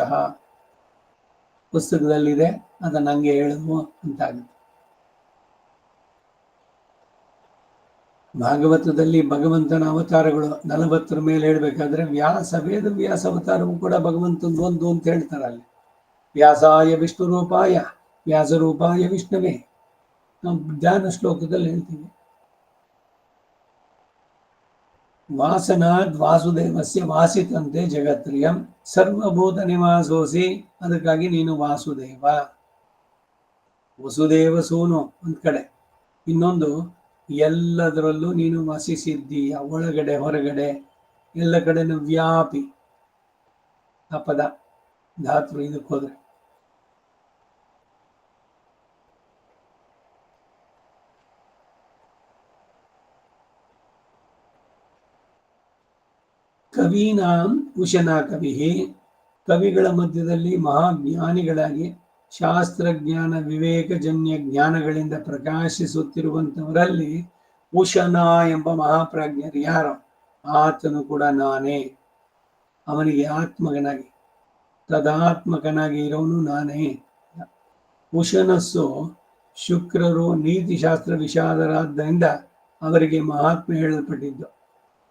ಪುಸ್ತಕದಲ್ಲಿದೆ ಅದನ್ನ ಹಂಗೆ ಹೇಳುವ ಅಂತಾಗುತ್ತೆ. ಭಾಗವತದಲ್ಲಿ ಭಗವಂತನ ಅವತಾರಗಳು 40 ಮೇಲೆ ಹೇಳ್ಬೇಕಾದ್ರೆ ವೇದವ್ಯಾಸ ಅವತಾರವು ಕೂಡ ಭಗವಂತನ ಒಂದು ಅಂತ ಹೇಳ್ತಾರೆ ಅಲ್ಲಿ. ವ್ಯಾಸಾಯ ವಿಷ್ಣು ರೂಪಾಯ ವ್ಯಾಸರೂಪಾಯ ವಿಷ್ಣುವೇ ನಾವು ಧ್ಯಾನ ಶ್ಲೋಕದಲ್ಲಿ ಹೇಳ್ತೀವಿ. ವಾಸನಾದ್ ವಾಸುದೇವಸ್ಯ ವಾಸಿತಂತೆ ಜಗತ್ರಿಯಂ ಸರ್ವಭೂತ ನಿವಾಸೋಸಿ. ಅದಕ್ಕಾಗಿ ನೀನು ವಾಸುದೇವ. ವಸುದೇವ ಸೂನು ಒಂದ್ ಕಡೆ, ಇನ್ನೊಂದು ಎಲ್ಲದರಲ್ಲೂ ನೀನು ವಸಿಸಿದ್ದೀಯ, ಒಳಗಡೆ ಹೊರಗಡೆ ಎಲ್ಲ ಕಡೆನೂ ವ್ಯಾಪಿ. ಆ ಪದ ಧಾತೃ ಇದಕ್ಕೆ ಹೋದ್ರೆ ಕವೀನಾಂ ಉಶನಾ ಕವಿ, ಕವಿಗಳ ಮಧ್ಯದಲ್ಲಿ ಮಹಾಜ್ಞಾನಿಗಳಾಗಿ ಶಾಸ್ತ್ರಜ್ಞಾನ ವಿವೇಕಜನ್ಯ ಜ್ಞಾನಗಳಿಂದ ಪ್ರಕಾಶಿಸುತ್ತಿರುವಂತವರಲ್ಲಿ ಉಶನಾ ಎಂಬ ಮಹಾಪ್ರಾಜ್ಞರು ಯಾರು, ಆತನು ಕೂಡ ನಾನೇ. ಅವನಿಗೆ ಆತ್ಮಕನಾಗಿ ತದಾತ್ಮಕನಾಗಿ ಇರೋನು ನಾನೇ. ಉಶನಸ್ಸು ಶುಕ್ರರು ನೀತಿಶಾಸ್ತ್ರ ವಿಷಾದರಾದ್ದರಿಂದ ಅವರಿಗೆ ಮಹಾತ್ಮೆ ಹೇಳಲ್ಪಟ್ಟಿದ್ದು.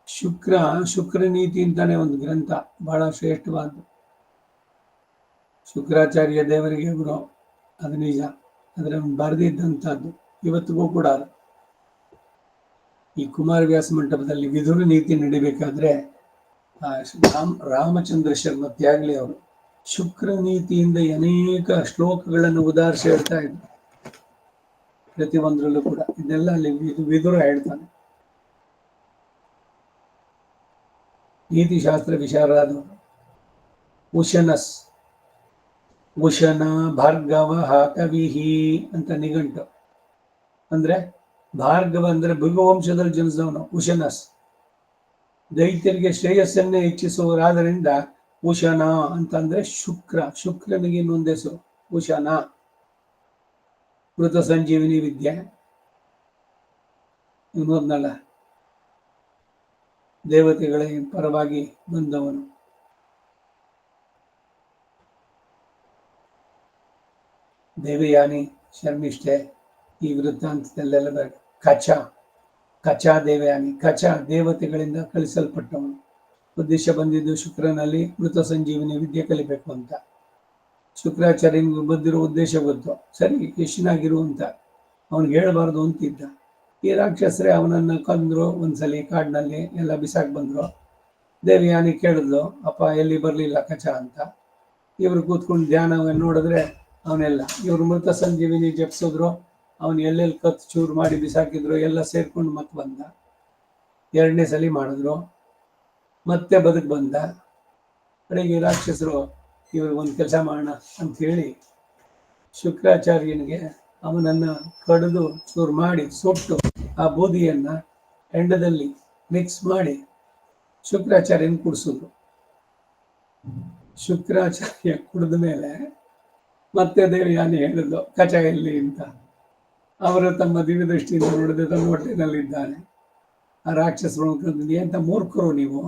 ಶುಕ್ರ ನೀತಿ ಅಂತಾನೆ ಒಂದು ಗ್ರಂಥ, ಬಹಳ ಶ್ರೇಷ್ಠವಾದ್ದು. ಶುಕ್ರಾಚಾರ್ಯ ದೇವರಿಗೆ ಗುರು, ಅದು ನಿಜ. ಅದರ ಬರೆದಿದ್ದಂಥದ್ದು ಇವತ್ತಿಗೂ ಕೂಡ. ಈ ಕುಮಾರವ್ಯಾಸ ಮಂಟಪದಲ್ಲಿ ವಿದುರ ನೀತಿ ನಡಿಬೇಕಾದ್ರೆ ರಾಮಚಂದ್ರ ಶರ್ಮ ತ್ಯಾಗ್ಲಿ ಅವರು ಶುಕ್ರ ನೀತಿಯಿಂದ ಅನೇಕ ಶ್ಲೋಕಗಳನ್ನು ಉದಾಹರಿಸಿ ಹೇಳ್ತಾ ಇದ್ರು ಪ್ರತಿಯೊಂದರಲ್ಲೂ ಕೂಡ. ಇದೆಲ್ಲ ಅಲ್ಲಿ ವಿದುರ ಹೇಳ್ತಾನೆ. ನೀತಿಶಾಸ್ತ್ರ ವಿಚಾರದವರು. ಉಶನಸ್, ಉಶನ ಭಾರ್ಗವ ಕವಿಹಿ ಅಂತ ನಿಘಂಟು. ಅಂದ್ರೆ ಭಾರ್ಗವ ಅಂದ್ರೆ ಭೃಗುವಂಶದಲ್ಲಿ ಜನಿಸಿದವನು ಉಶನಸ್. ದೈತ್ಯರಿಗೆ ಶ್ರೇಯಸ್ಸನ್ನೇ ಇಚ್ಛಿಸುವರಾದ್ದರಿಂದ ಉಶನ ಅಂತಂದ್ರೆ ಶುಕ್ರನಿಗೆ ಇನ್ನೊಂದು ಹೆಸರು ಉಶನ. ಮೃತ ಸಂಜೀವಿನಿ ವಿದ್ಯೆ ಇನ್ನೊಂದಲ್ಲ, ದೇವತೆಗಳ ಪರವಾಗಿ ಬಂದವನು. ದೇವಯಾನಿ ಶರ್ಮಿಷ್ಠೆ ಈ ವೃತ್ತಾಂತದಲ್ಲೆಲ್ಲ ಕಚ ದೇವಯಾನಿ, ಕಚ ದೇವತೆಗಳಿಂದ ಕಳಿಸಲ್ಪಟ್ಟವನು. ಉದ್ದೇಶ ಬಂದಿದ್ದು ಶುಕ್ರನಲ್ಲಿ ಮೃತ ಸಂಜೀವಿನಿ ವಿದ್ಯೆ ಕಲಿಬೇಕು ಅಂತ. ಶುಕ್ರಾಚಾರ್ಯನಿಗೆ ಬಂದಿರೋ ಉದ್ದೇಶ ಗೊತ್ತು, ಸರಿ ಯಶನಾಗಿರುವಂತ ಅವನಿಗೆ ಹೇಳಬಾರ್ದು ಅಂತಿದ್ದ. ಈ ರಾಕ್ಷಸರೇ ಅವನನ್ನು ಕೊಂದ್ರು. ಒಂದ್ಸಲಿ ಕಾಡಿನಲ್ಲಿ ಎಲ್ಲ ಬಿಸಾಕ್ ಬಂದ್ರು. ದೇವಯಾನಿ ಕೇಳಿದ್ಲು, ಅಪ್ಪ ಎಲ್ಲಿ ಬರ್ಲಿಲ್ಲ ಕಚ ಅಂತ. ಇವ್ರು ಕೂತ್ಕೊಂಡು ಧ್ಯಾನ ನೋಡಿದ್ರೆ ಅವನೆಲ್ಲ ಇವ್ರು ಮೃತ ಸಂಜೀವಿನಿ ಜಪಿಸಿದ್ರು. ಅವನು ಎಲ್ಲೆಲ್ಲಿ ಕತ್ತು ಚೂರು ಮಾಡಿ ಬಿಸಾಕಿದ್ರು ಎಲ್ಲ ಸೇರ್ಕೊಂಡು ಮತ್ತೆ ಬಂದ. 2ನೇ ಸಲಿ ಮಾಡಿದ್ರು, ಮತ್ತೆ ಬದುಕು ಬಂದ. ಕಡೆಗೆ ರಾಕ್ಷಸರು ಇವ್ರಿಗೊಂದು ಕೆಲಸ ಮಾಡೋಣ ಅಂತ ಹೇಳಿ ಶುಕ್ರಾಚಾರ್ಯನಿಗೆ ಅವನನ್ನ ಕಡಿದು ಚೂರು ಮಾಡಿ ಸುಟ್ಟು ಆ ಬೂದಿಯನ್ನ ಹೆಂಡದಲ್ಲಿ ಮಿಕ್ಸ್ ಮಾಡಿ ಶುಕ್ರಾಚಾರ್ಯನ ಕುಡಿಸಿದ್ರು. ಶುಕ್ರಾಚಾರ್ಯ ಕುಡಿದ ಮೇಲೆ ಮತ್ತೆ ದೇವಯಾನಿ ಹೇಳಿದ್ಲು ಕಚ ಎಲ್ಲಿ ಅಂತ. ಅವರು ತಮ್ಮ ದಿವ್ಯ ದೃಷ್ಟಿಯಿಂದ ನೋಡಿದ್ರೆ ತಮ್ಮ ಹೊಟ್ಟೆನಲ್ಲಿದ್ದಾನೆ. ಆ ರಾಕ್ಷಸರು ಅಂತ ಮೂರ್ಖರು ನೀವು,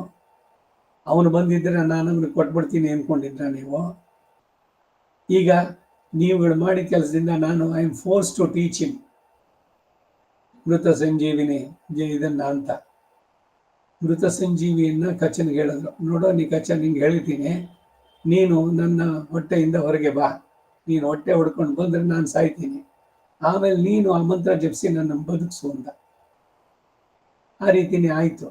ಅವನು ಬಂದಿದ್ರೆ ನಾನು ಅವನಿಗೆ ಕೊಟ್ಬಿಡ್ತೀನಿ ಅನ್ಕೊಂಡಿದ್ರ ನೀವು. ಈಗ ನೀವುಗಳು ಮಾಡಿದ ಕೆಲಸದಿಂದ ನಾನು I am force to teach him ಮೃತ ಸಂಜೀವಿನಿ ಇದನ್ನ ಅಂತ. ಮೃತ ಸಂಜೀವಿಯನ್ನ ಕಚನಿಗೆ ಹೇಳಿದ್ರು, ನೋಡೋ ನೀ ಕಚ ನಿಂಗೆ ಹೇಳಿದ್ದೀನಿ, ನೀನು ನನ್ನ ಹೊಟ್ಟೆಯಿಂದ ಹೊರಗೆ ಬಾ. ನೀನು ಹೊಟ್ಟೆ ಹೊಡ್ಕೊಂಡು ಬಂದ್ರೆ ನಾನು ಸಾಯ್ತೀನಿ, ಆಮೇಲೆ ನೀನು ಆ ಮಂತ್ರ ಜಪಿಸಿ ನನ್ನ ಬದುಕಿಸು ಅಂತ. ಆ ರೀತಿನೇ ಆಯ್ತು.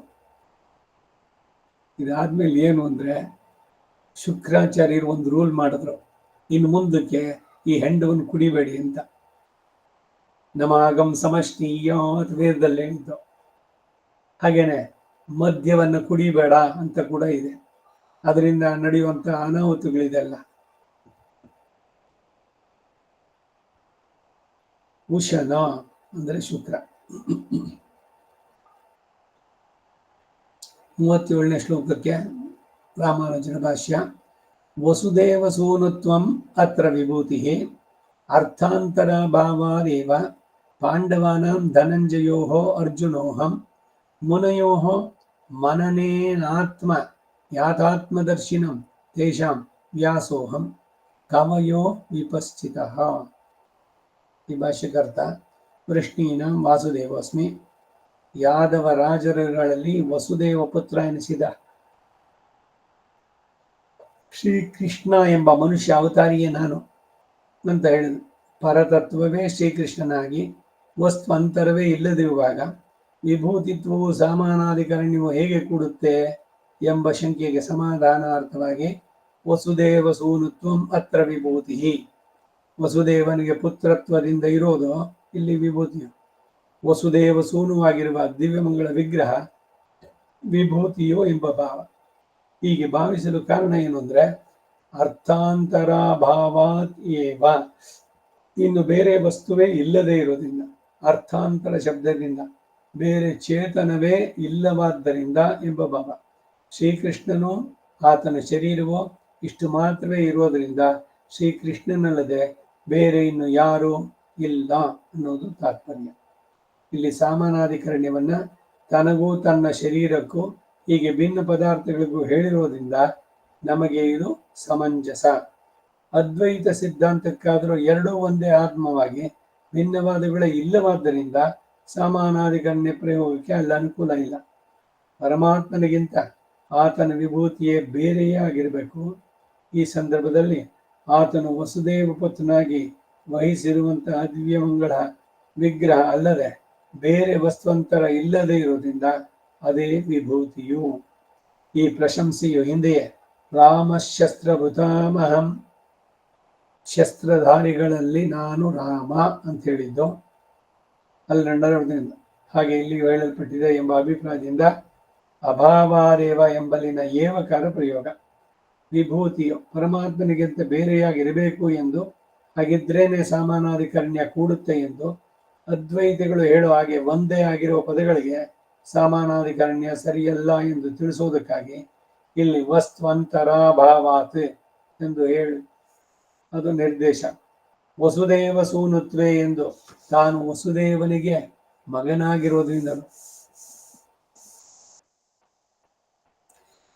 ಇದಾದ್ಮೇಲೆ ಏನು ಅಂದ್ರೆ ಶುಕ್ರಾಚಾರ್ಯರು ಒಂದು ರೂಲ್ ಮಾಡಿದ್ರು, ಇನ್ನು ಮುಂದಕ್ಕೆ ಈ ಹೆಂಡವನ್ನು ಕುಡಿಬೇಡಿ ಅಂತ. ನಮಾಗಂ ಸಮಷ್ಟಿಯ ವೇದದಲ್ಲಿ ಹೇಳಿದ್ದು. ಹಾಗೇನೆ ಮದ್ಯವನ್ನು ಕುಡಿಬೇಡ ಅಂತ ಕೂಡ ಇದೆ. ಅದರಿಂದ ನಡೆಯುವಂತ ಅನಾಹುತಗಳಿದೆಲ್ಲ. ಉಶನ ಅಂದ್ರೆ ಶುಕ್ರ. 37ನೇ ಶ್ಲೋಕಕ್ಕೆ ರಾಮಾನುಜನ ಭಾಷ್ಯ. ವಸುದೇವ ಸೂನುತ್ವಂ ಅತ್ರ ವಿಭೂತಿ ಅರ್ಥಾಂತರ ಭಾವಾದೇವ ಪಾಂಡವಾನಾಂ ಧನಂಜಯೋ ಅರ್ಜುನೋಹಂ ಮುನಯೋ ಮನನೇನಾತ್ಮ ಯಾತಾತ್ಮದರ್ಶಿನಂ ತೇಷಾಂ ವ್ಯಾಸೋಹಂ ಕವಯೋ ವಿಪಶ್ಚಿತಃ. ಈ ಭಾಷ್ಯಕರ್ತ ವೃಷ್ಣೀನಾಂ ವಾಸುದೇವಸ್ಮಿ. ಯಾದವ ರಾಜರುಗಳಲ್ಲಿ ವಸುದೇವ ಪುತ್ರ ಎನಿಸಿದ ಶ್ರೀಕೃಷ್ಣ ಎಂಬ ಮನುಷ್ಯ ಅವತಾರಿಯೇ ನಾನು ಅಂತ ಹೇಳಿದ. ಪರತತ್ವವೇ ಶ್ರೀಕೃಷ್ಣನಾಗಿ ವಸ್ತು ಅಂತರವೇ ಇಲ್ಲದಿರುವಾಗ ವಿಭೂತಿತ್ವವು ಸಾಮಾನಾಧಿಕರಣ್ಯವು ಹೇಗೆ ಕೂಡುತ್ತೆ ಎಂಬ ಶಂಕೆಗೆ ಸಮಾಧಾನಾರ್ಥವಾಗಿ ವಸುದೇವ ಸೂನುತ್ವಂ ಅತ್ರ ವಿಭೂತಿ. ವಸುದೇವನಿಗೆ ಪುತ್ರತ್ವದಿಂದ ಇರೋದು ಇಲ್ಲಿ ವಿಭೂತಿಯು. ವಸುದೇವ ಸೂನುವಾಗಿರುವ ದಿವ್ಯಮಂಗಳ ವಿಗ್ರಹ ವಿಭೂತಿಯೋ ಎಂಬ ಭಾವ. ಹೀಗೆ ಭಾವಿಸಲು ಕಾರಣ ಏನು ಅಂದ್ರೆ ಅರ್ಥಾಂತರಾಭಾವಾತ್ ಏವ, ಇನ್ನು ಬೇರೆ ವಸ್ತುವೇ ಇಲ್ಲದೆ ಇರೋದ್ರಿಂದ, ಅರ್ಥಾಂತರ ಶಬ್ದದಿಂದ ಬೇರೆ ಚೇತನವೇ ಇಲ್ಲವಾದ್ದರಿಂದ ಎಂಬ ಭಾವ. ಶ್ರೀಕೃಷ್ಣನು ಆತನ ಶರೀರವೋ ಇಷ್ಟು ಮಾತ್ರವೇ ಇರೋದರಿಂದ ಶ್ರೀಕೃಷ್ಣನಲ್ಲದೆ ಬೇರೆ ಇನ್ನು ಯಾರೂ ಇಲ್ಲ ಅನ್ನೋದು ತಾತ್ಪರ್ಯ. ಇಲ್ಲಿ ಸಾಮಾನಾಧಿಕರಣ್ಯವನ್ನ ತನಗೂ ತನ್ನ ಶರೀರಕ್ಕೂ ಹೀಗೆ ಭಿನ್ನ ಪದಾರ್ಥಗಳಿಗೂ ಹೇಳಿರೋದ್ರಿಂದ ನಮಗೆ ಇದು ಸಮಂಜಸ. ಅದ್ವೈತ ಸಿದ್ಧಾಂತಕ್ಕಾದರೂ ಎರಡೂ ಒಂದೇ ಆತ್ಮವಾಗಿ ಭಿನ್ನವಾದಗಳೇ ಇಲ್ಲವಾದ್ದರಿಂದ ಸಮಾನಾಧಿಕರಣ್ಯ ಪ್ರಯೋಗಕ್ಕೆ ಅಲ್ಲಿ ಅನುಕೂಲ ಇಲ್ಲ. ಪರಮಾತ್ಮನಿಗಿಂತ ಆತನ ವಿಭೂತಿಯೇ ಬೇರೆಯೇ ಆಗಿರಬೇಕು. ಈ ಸಂದರ್ಭದಲ್ಲಿ ಆತನು ವಸುದೇವ ಪುತ್ರನಾಗಿ ವಹಿಸಿರುವಂತಹ ದಿವ್ಯಮಂಗಳ ವಿಗ್ರಹ ಅಲ್ಲದೆ ಬೇರೆ ವಸ್ತುವಂತರ ಇಲ್ಲದೆ ಇರುವುದರಿಂದ ಅದೇ ವಿಭೂತಿಯು. ಈ ಪ್ರಶಂಸೆಯು ಹಿಂದೆಯೇ ರಾಮಶಸ್ತ್ರಭೃತಾಮಹಂ, ಶಸ್ತ್ರಧಾರಿಗಳಲ್ಲಿ ನಾನು ರಾಮ ಅಂತ ಹೇಳಿದ್ದು ಅಲ್ಲಿ ನಡೆಯೋದ್ರಿಂದ ಹಾಗೆ ಇಲ್ಲಿಯೂ ಹೇಳಲ್ಪಟ್ಟಿದೆ ಎಂಬ ಅಭಿಪ್ರಾಯದಿಂದ ಅಭಾವಾರೇವ ಎಂಬಲ್ಲಿನ ಏವಕಾರ ಪ್ರಯೋಗ. ವಿಭೂತಿಯು ಪರಮಾತ್ಮನಿಗಿಂತ ಬೇರೆಯಾಗಿರಬೇಕು ಎಂದು, ಹಾಗಿದ್ರೇನೆ ಸಮಾನಾಧಿಕರಣ್ಯ ಕೂಡುತ್ತೆ ಎಂದು ಅದ್ವೈತಿಗಳು ಹೇಳೋ ಹಾಗೆ ಒಂದೇ ಆಗಿರುವ ಪದಗಳಿಗೆ ಸಮಾನಾಧಿಕರಣ್ಯ ಸರಿಯಲ್ಲ ಎಂದು ತಿಳಿಸೋದಕ್ಕಾಗಿ ಇಲ್ಲಿ ವಸ್ತ್ವಂತರಾಭಾವಾತ್ ಎಂದು ಹೇಳಿ ಅದು ನಿರ್ದೇಶ. ವಸುದೇವ ಸೂನುತ್ವೇ ಎಂದು ತಾನು ವಸುದೇವನಿಗೆ ಮಗನಾಗಿರೋದ್ರಿಂದಲೂ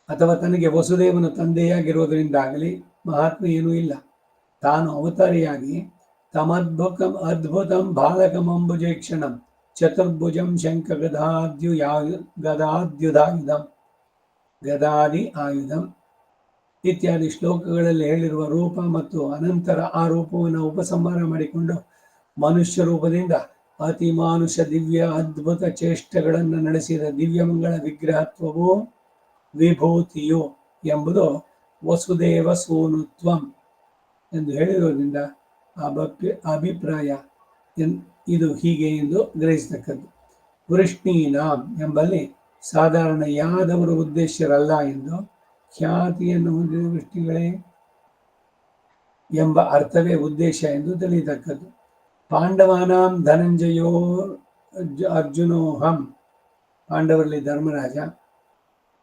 ಅಥವಾ ತನಗೆ ವಸುದೇವನ ತಂದೆಯಾಗಿರೋದ್ರಿಂದಾಗಲಿ ಮಹಾತ್ಮ ಏನೂ ಇಲ್ಲ. ತಾನು ಅವತಾರಿಯಾಗಿ ಅದ್ಭುತಂ ಬಾಲಕಮಂಬುಜೇಕ್ಷಣಂ ಚತುರ್ಭುಜಂ ಶಂಖ ಗದಾದ್ಯುಧಾಯುಧಂ ಗದಾದಿ ಆಯುಧಂ ಇತ್ಯಾದಿ ಶ್ಲೋಕಗಳಲ್ಲಿ ಹೇಳಿರುವ ರೂಪ ಮತ್ತು ಅನಂತರ ಆ ರೂಪವನ್ನು ಉಪಸಂಹಾರ ಮಾಡಿಕೊಂಡು ಮನುಷ್ಯ ರೂಪದಿಂದ ಅತಿ ಮಾನುಷ ದಿವ್ಯ ಅದ್ಭುತ ಚೇಷ್ಟೆಗಳನ್ನು ನಡೆಸಿದ ದಿವ್ಯಮಂಗಳ ವಿಗ್ರಹತ್ವವು ವಿಭೂತಿಯು ಎಂಬುದು ವಸುದೇವ ಸೂನುತ್ವಂ ಎಂದು ಹೇಳಿರೋದ್ರಿಂದ ಅಭಿಪ್ರಾಯ ಇದು ಹೀಗೆ ಎಂದು ಗ್ರಹಿಸತಕ್ಕದ್ದು. ವೃಷ್ಣೀನಾಂ ಎಂಬಲ್ಲಿ ಸಾಧಾರಣ ಯಾದವರು ಉದ್ದೇಶ್ಯರಲ್ಲ ಎಂದು, ಖ್ಯಾತಿಯನ್ನು ಹೊಂದಿದ ವೃಷ್ಟಿಗಳೇ ಎಂಬ ಅರ್ಥವೇ ಉದ್ದೇಶ ಎಂದು ತಿಳಿಯತಕ್ಕದ್ದು. ಪಾಂಡವಾನಾಂ ಧನಂಜಯೋ ಅರ್ಜುನೋಹಂ, ಪಾಂಡವರಲ್ಲಿ ಧರ್ಮರಾಜ,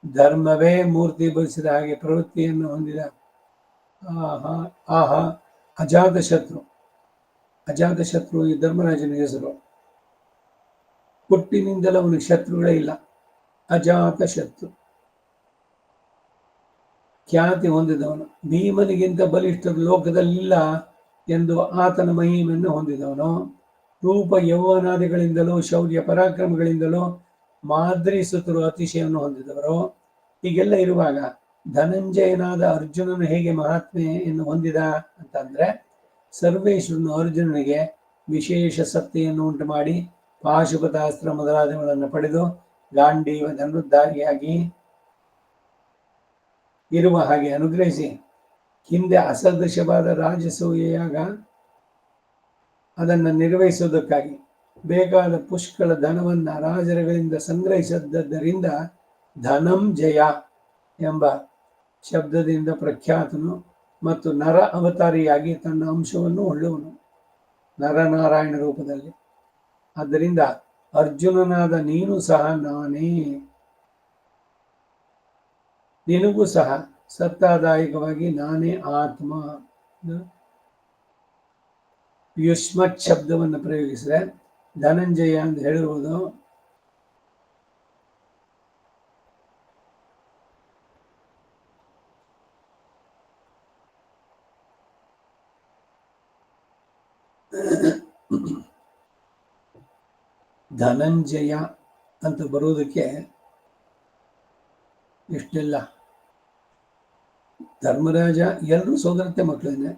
ಧರ್ಮವೇ ಮೂರ್ತಿ ಭವಿಸಿದ ಹಾಗೆ ಪ್ರವೃತ್ತಿಯನ್ನು ಹೊಂದಿದ ಅಜಾತಶತ್ರು. ಅಜಾತಶತ್ರು ಈ ಧರ್ಮರಾಜನ ಹೆಸರು. ಹುಟ್ಟಿನಿಂದಲೂ ಅವನಿಗೆ ಶತ್ರುಗಳೇ ಇಲ್ಲ, ಅಜಾತಶತ್ರು. ಖ್ಯಾತಿ ಹೊಂದಿದವನು, ಭೀಮನಿಗಿಂತ ಬಲಿಷ್ಠರು ಲೋಕದಲ್ಲಿಲ್ಲ ಎಂದು ಆತನ ಮಹಿಮೆಯನ್ನು ಹೊಂದಿದವನು. ರೂಪ ಯೌವನಾದಿಗಳಿಂದಲೂ ಶೌರ್ಯ ಪರಾಕ್ರಮಗಳಿಂದಲೂ ಮಾದ್ರಿಸುತ್ತರು ಅತಿಶಯವನ್ನು ಹೊಂದಿದವರು. ಹೀಗೆಲ್ಲ ಇರುವಾಗ ಧನಂಜಯನಾದ ಅರ್ಜುನನು ಹೇಗೆ ಮಹಾತ್ಮೆಯನ್ನು ಹೊಂದಿದ ಅಂತಂದ್ರೆ, ಸರ್ವೇಶ್ವರನು ಅರ್ಜುನನಿಗೆ ವಿಶೇಷ ಸತ್ತೆಯನ್ನು ಉಂಟು ಮಾಡಿ ಪಾಶುಪತಾಸ್ತ್ರ ಮೊದಲಾದವುಗಳನ್ನು ಪಡೆದು ಗಾಂಡೀವ ಧನುರ್ಧಾರಿಯಾಗಿ ಇರುವ ಹಾಗೆ ಅನುಗ್ರಹಿಸಿ, ಹಿಂದೆ ಅಸದೃಶವಾದ ರಾಜಸೂಯಾಗ ಅದನ್ನು ನಿರ್ವಹಿಸುವುದಕ್ಕಾಗಿ ಬೇಕಾದ ಪುಷ್ಕಳ ಧನವನ್ನ ರಾಜರುಗಳಿಂದ ಸಂಗ್ರಹಿಸಿದ್ದರಿಂದ ಧನಂ ಜಯ ಎಂಬ ಶಬ್ದದಿಂದ ಪ್ರಖ್ಯಾತನು ಮತ್ತು ನರ ಅವತಾರಿಯಾಗಿ ತನ್ನ ಅಂಶವನ್ನು ಹೊಳ್ಳುವನು, ನರನಾರಾಯಣ ರೂಪದಲ್ಲಿ. ಆದ್ದರಿಂದ ಅರ್ಜುನನಾದ ನೀನು ಸಹ ನಾನೇ, ನಿನಗೂ ಸಹ ಸತ್ತಾದಾಯಕವಾಗಿ ನಾನೇ ಆತ್ಮ. ಯುಷ್ಮತ್ ಶಬ್ದವನ್ನು ಪ್ರಯೋಗಿಸಿದ್ರೆ ಧನಂಜಯ ಅಂತ ಹೇಳಿರುವುದು ಧನಂಜಯ ಅಂತ ಬರುವುದಕ್ಕೆ ಇಷ್ಟೆಲ್ಲ ಧರ್ಮರಾಜ ಎಲ್ಲರೂ ಸೋದರತ್ತೆ ಮಕ್ಕಳೇನೆ,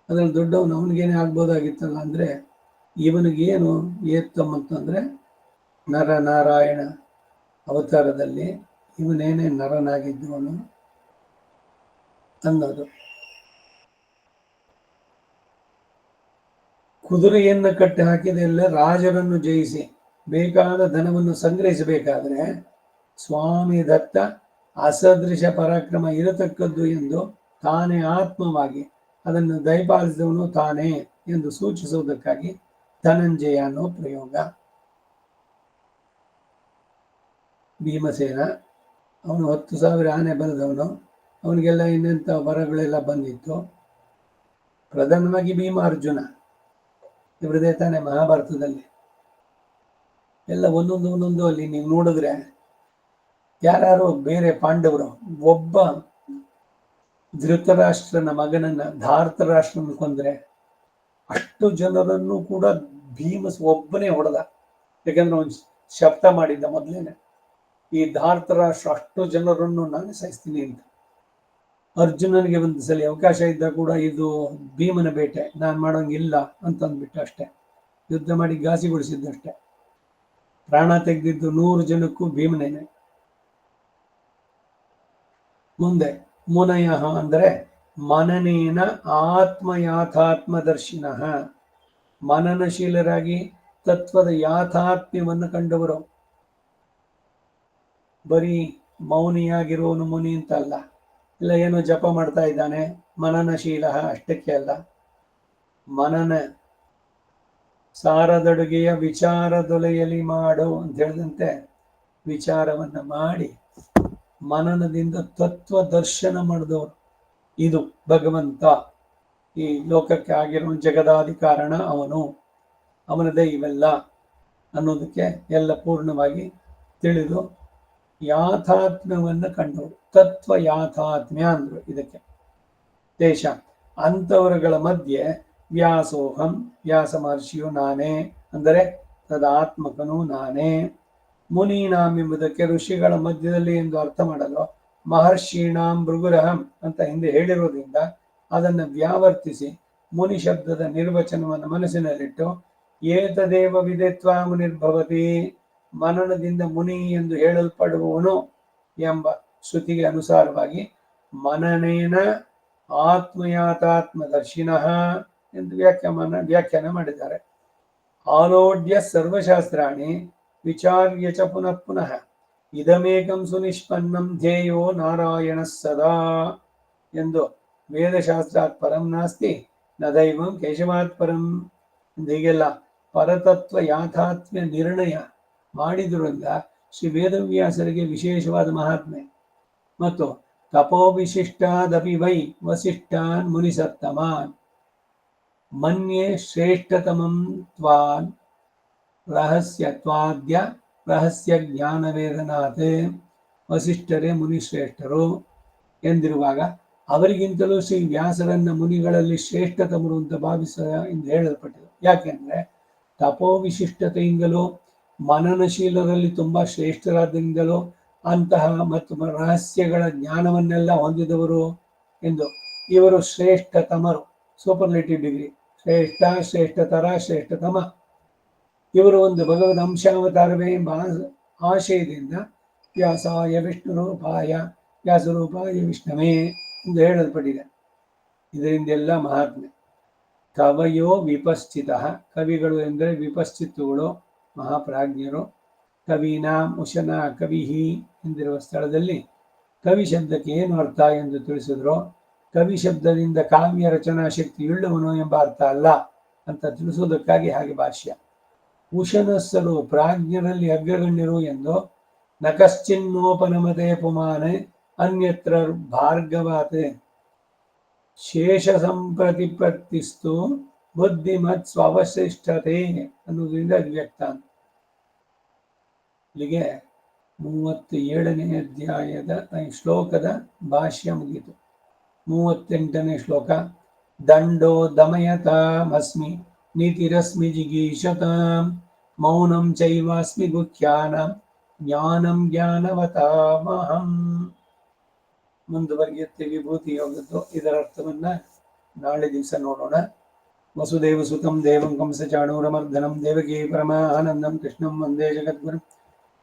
ಅದ್ರಲ್ಲಿ ದೊಡ್ಡವನು ಅವನಿಗೇನೆ ಆಗ್ಬೋದಾಗಿತ್ತಲ್ಲ ಅಂದ್ರೆ ಇವನಿಗೇನು ಏತ್ತಮ್ಮಂತಂದ್ರೆ ನರನಾರಾಯಣ ಅವತಾರದಲ್ಲಿ ಇವನೇನೆ ನರನಾಗಿದ್ದವನು ಅನ್ನೋದು. ಕುದುರೆಯನ್ನು ಕಟ್ಟಿ ಹಾಕಿದೆಲ್ಲ ರಾಜರನ್ನು ಜಯಿಸಿ ಬೇಕಾದ ಧನವನ್ನು ಸಂಗ್ರಹಿಸಬೇಕಾದ್ರೆ ಸ್ವಾಮಿ ದತ್ತ ಅಸದೃಶ ಪರಾಕ್ರಮ ಇರತಕ್ಕದ್ದು ಎಂದು ತಾನೇ ಆತ್ಮವಾಗಿ ಅದನ್ನು ದಯಪಾಲಿಸಿದವನು ತಾನೇ ಎಂದು ಸೂಚಿಸುವುದಕ್ಕಾಗಿ ಧನಂಜಯ ಅನ್ನೋ ಪ್ರಯೋಗ. ಭೀಮಸೇನ ಅವನು 10,000 ಆನೆ ಬರೆದವನು, ಅವನಿಗೆಲ್ಲ ಇನ್ನೆಂಥ ವರಗಳೆಲ್ಲ ಬಂದಿತ್ತು. ಪ್ರಧಾನವಾಗಿ ಭೀಮ ಅರ್ಜುನ ಇವರದೇ ತಾನೆ ಮಹಾಭಾರತದಲ್ಲಿ ಎಲ್ಲ ಒಂದೊಂದು ಅಲ್ಲಿ ನೀವು ನೋಡಿದ್ರೆ ಯಾರು ಬೇರೆ ಪಾಂಡವರು ಒಬ್ಬ ಧೃತರಾಷ್ಟ್ರನ ಮಗನನ್ನ ಧಾರ್ತರಾಷ್ಟ್ರನ ಕೊಂದ್ರೆ ಅಷ್ಟು ಜನರನ್ನು ಕೂಡ ಭೀಮ ಒಬ್ಬನೇ ಹೊಡೆದ. ಯಾಕಂದ್ರೆ ಅವನು ಶಬ್ದ ಮಾಡಿದ್ದ ಮೊದಲೇನೆ, ಈ ಧಾರ್ತರಾಷ್ಟ್ರ ಅಷ್ಟು ಜನರನ್ನು ನಾನು ಸಾಯಿಸ್ತೀನಿ ಅಂತ. ಅರ್ಜುನನಿಗೆ ಒಂದು ಸಲ ಅವಕಾಶ ಇದ್ದ ಕೂಡ ಇದು ಭೀಮನ ಬೇಟೆ, ನಾನು ಮಾಡೋಂಗಿಲ್ಲ ಅಂತಂದ್ಬಿಟ್ಟು ಅಷ್ಟೇ ಯುದ್ಧ ಮಾಡಿ ಘಾಸಿಗೊಳಿಸಿದ್ದಷ್ಟೇ. ಪ್ರಾಣ ತೆಗೆದಿದ್ದು 100 ಜನಕ್ಕೂ ಭೀಮನೇನೆ. ಮುಂದೆ ಮುನಯ ಅಂದ್ರೆ ಮನನೇನ ಆತ್ಮಯಾಥಾತ್ಮದರ್ಶಿನಃ, ಮನನಶೀಲರಾಗಿ ತತ್ವದ ಯಾಥಾತ್ಮ್ಯವನ್ನು ಕಂಡವರು. ಬರೀ ಮೌನಿಯಾಗಿರೋನು ಮುನಿ ಅಂತಲ್ಲ, ಇಲ್ಲ ಏನೋ ಜಪ ಮಾಡ್ತಾ ಇದ್ದಾನೆ ಮನನಶೀಲ ಅಷ್ಟಕ್ಕೆ ಅಲ್ಲ. ಮನನ ಸಾರದಡುಗೆಯ ವಿಚಾರದೊಲೆಯಲಿ ಮಾಡು ಅಂತ ಹೇಳಿದಂತೆ ವಿಚಾರವನ್ನ ಮಾಡಿ ಮನನದಿಂದ ತತ್ವ ದರ್ಶನ ಮಾಡಿದವರು. ಇದು ಭಗವಂತ, ಈ ಲೋಕಕ್ಕೆ ಆಗಿರೋ ಜಗದಾದಿ ಕಾರಣ ಅವನು, ಅವನದೇ ಇವೆಲ್ಲ ಅನ್ನೋದಕ್ಕೆ ಎಲ್ಲ ಪೂರ್ಣವಾಗಿ ತಿಳಿದು ಯಾಥಾತ್ಮ್ಯವನ್ನು ಕಂಡವರು. ತತ್ವ ಯಾಥಾತ್ಮ್ಯ ಅಂದ್ರು ಇದಕ್ಕೆ. ದೇಶ ಅಂಥವರುಗಳ ಮಧ್ಯೆ ವ್ಯಾಸೋಹಂ, ವ್ಯಾಸ ಮಹರ್ಷಿಯು ನಾನೇ ಅಂದರೆ ತದಾತ್ಮಕನು ನಾನೇ. ಮುನೀನಾಂ ಎಂಬುದಕ್ಕೆ ಋಷಿಗಳ ಮಧ್ಯದಲ್ಲಿ ಎಂದು ಅರ್ಥ ಮಾಡಲು ಮಹರ್ಷೀಣಾಂ ಭೃಗುರಹಂ ಅಂತ ಹಿಂದೆ ಹೇಳಿರೋದ್ರಿಂದ ಅದನ್ನು ವ್ಯಾವರ್ತಿಸಿ ಮುನಿ ಶಬ್ದದ ನಿರ್ವಚನವನ್ನು ಮನಸ್ಸಿನಲ್ಲಿಟ್ಟು ಏತದೇವ ವಿದಿತ್ವಾ ಮುನಿರ್ಭವತಿ, ಮನನದಿಂದ ಮುನಿ ಎಂದು ಹೇಳಲ್ಪಡುವವನು ಎಂಬ ಶ್ರುತಿಗೆ ಅನುಸಾರವಾಗಿ ಮನನೇನ ಆತ್ಮಯಾತಾತ್ಮದರ್ಶಿನಃ ಎಂದು ವ್ಯಾಖ್ಯಾನ ಮಾಡಿದ್ದಾರೆ. ಆಲೋಡ್ಯ ಸರ್ವಶಾಸ್ತ್ರಾಣಿ ವಿಚಾರ್ಯ ಚ ಪುನಃ ಪುನಃ ಇದಮೇಕಂ ಸುನಿಷ್ಪನ್ನಂ ಧ್ಯೇಯೋ ನಾರಾಯಣ ಸದಾ ಎಂದು ವೇದಶಾಸ್ತ್ರಾತ್ ಪರಂ ನಾಸ್ತಿ ನ ದೈವಂ ಕೇಶವಾತ್ ಪರಂ ಹೀಗೆಲ್ಲ ಪರತತ್ವ ಯಾಥಾತ್ಮ್ಯ ನಿರ್ಣಯ ಮಾಡಿದ್ರಿಂದ ಶ್ರೀ ವೇದವ್ಯಾಸರಿಗೆ ವಿಶೇಷವಾದ ಮಹಾತ್ಮೆ. ಮತ್ತು ತಪೋವಿಶಿಷ್ಟಾದಪಿ ವೈ ವಸಿಷ್ಠಾನ್ ಮುನಿಸತ್ತಮಾನ್ ಮನ್ಯೆ ಶ್ರೇಷ್ಠತಮಂ ತ್ವಾನ್ ರಹಸ್ಯತ್ವಾದ್ಯ ರಹಸ್ಯ ಜ್ಞಾನ ವೇದನಾಥ್, ವಸಿಷ್ಠರೇ ಮುನಿಶ್ರೇಷ್ಠರು ಎಂದಿರುವಾಗ ಅವರಿಗಿಂತಲೂ ಶ್ರೀ ವ್ಯಾಸರನ್ನ ಮುನಿಗಳಲ್ಲಿ ಶ್ರೇಷ್ಠತಮರು ಅಂತ ಭಾವಿಸ ಎಂದು ಹೇಳಲ್ಪಟ್ಟಿದೆ. ಯಾಕೆಂದ್ರೆ ತಪೋವಿಶಿಷ್ಟತೆಯಿಂದಲೂ ಮನನಶೀಲರಲ್ಲಿ ತುಂಬಾ ಶ್ರೇಷ್ಠರಾದ್ದರಿಂದಲೂ ಅಂತಹ ಮತ್ತು ರಹಸ್ಯಗಳ ಜ್ಞಾನವನ್ನೆಲ್ಲ ಹೊಂದಿದವರು ಎಂದು ಇವರು ಶ್ರೇಷ್ಠತಮರು. ಸೂಪರ್ಲೇಟಿವ್ ಡಿಗ್ರಿ, ಶ್ರೇಷ್ಠ, ಶ್ರೇಷ್ಠತರ, ಶ್ರೇಷ್ಠತಮ. ಇವರು ಒಂದು ಭಗವದ್ ಅಂಶಾವತಾರವೇ ಎಂಬ ಆಶಯದಿಂದ ವ್ಯಾಸಾಯ ವಿಷ್ಣುರೂಪಾಯ ವ್ಯಾಸರೂಪಾಯ ವಿಷ್ಣವೇ ಎಂದು ಹೇಳಲ್ಪಟ್ಟಿದೆ. ಇದರಿಂದೆಲ್ಲ ಮಹಾತ್ಮೆ. ಕವಯೋ ವಿಪಶ್ಚಿತ, ಕವಿಗಳು ಎಂದರೆ ವಿಪಶ್ಚಿತ್ತುಗಳು, ಮಹಾಪ್ರಾಜ್ಞರು. ಕವಿನಾಂ ಉಶನ ಕವಿಹಿ ಎಂದಿರುವ ಸ್ಥಳದಲ್ಲಿ ಕವಿ ಶಬ್ದಕ್ಕೆ ಏನು ಅರ್ಥ ಎಂದು ತಿಳಿಸಿದ್ರು. ಕವಿ ಶಬ್ದದಿಂದ ಕಾವ್ಯ ರಚನಾ ಶಕ್ತಿ ಉಳ್ಳವನು ಎಂಬ ಅರ್ಥ ಅಲ್ಲ ಅಂತ ತಿಳಿಸುವುದಕ್ಕಾಗಿ ಹಾಗೆ ಭಾಷ್ಯ. ಉಶನಸ್ಸರು ಪ್ರಾಜ್ಞರಲ್ಲಿ ಅಗ್ರಗಣ್ಯರು ಎಂದು ನ ಕಶ್ಚಿನ್ನೋಪನಮತೆ ಪುಮಾನೆ ಅನ್ಯತ್ರ ಭಾರ್ಗವಾತೆ ಶೇಷ ಸಂಪ್ರತಿಪತ್ತಿಸ್ತು ಬುದ್ಧಿಮತ್ ಸ್ವವಶಿಷ್ಠತೆ ಅನ್ನೋದ್ರಿಂದ ವ್ಯಕ್ತ. ಇಲ್ಲಿಗೆ 37ನೇ ಅಧ್ಯಾಯದ ಶ್ಲೋಕದ ಭಾಷ್ಯ ಮುಗಿಯಿತು. 38ನೇ ಶ್ಲೋಕ. ದಂಡೋ ದಮಯತಾಮಸ್ಮಿ ನೀತಿರಸ್ಮಿ ಜಿಗೀಷತಾಂ ಮೌನಂ ಚೈವಾಸ್ಮಿ ಗುಖ್ಯಾನಾಂ ಜ್ಞಾನಂ ಜ್ಞಾನವತಾಮಹಂ. ಮುಂದುವರಿಯುತ್ತೆ ವಿಭೂತಿ ಯೋಗದ್ದು. ಇದರ ಅರ್ಥವನ್ನ ನಾಳೆ ದಿವಸ ನೋಡೋಣ. ವಸುದೇವ ಸುತಂ ದೇವಂ ಕಂಸಚಾಣೂರಮರ್ದನಂ ದೇವಕೀ ಪರಮಾನಂದಂ ಕೃಷ್ಣಂ ವಂದೇ ಜಗದ್ಗುರುಂ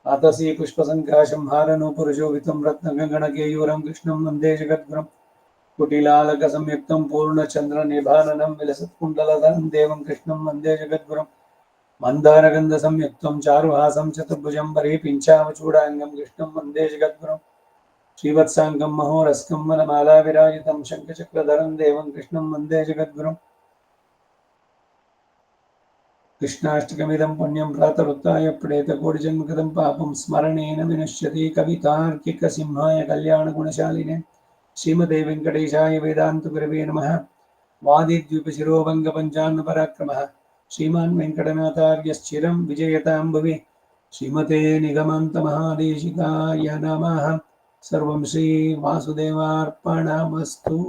ಆತಸಿ ಪುಷ್ಪಸಂಕಾಶಂ ಹಾರನೂಪುರಶೋಭಿತಂ ರತ್ನಗಣಕೇಯೂರಂ ಕೃಷ್ಣಂ ವಂದೇ ಜಗದ್ಗುರುಂ कुटिलालकसंयुक्तं पूर्णचन्द्रनिभाननं विलसत्कुण्डलधरं देवं कृष्णं वन्दे जगद्गुरुं मन्दारगन्धसंयुक्तं चारुहासं चतुर्भुजं परिपीञ्चावचूडाङ्गं कृष्णं वन्दे जगद्गुरुं श्रीवत्साङ्गं महोरस्कं वनमालाविराजितं शङ्खचक्रधरं देवं कृष्णं वन्दे जगद्गुरुं कृष्णाष्टकमिदं पुण्यं प्रातरुत्थाय प्रेतकोटिजन्मकृतं पापं स्मरणेन विनश्यति कवितार्किकसिंहाय कल्याणगुणशालिने श्रीमते वेङ्कटेशाय वेदान्तगुरवे नमः वादिद्विपशिरोभङ्गपञ्चान्नपराक्रमः श्रीमान् वेङ्कटनाथार्यश्चिरं विजयतां भुवि श्रीमते निगमान्तमहादेशिकाय नमः सर्वं श्रीवासुदेवार्पणमस्तु।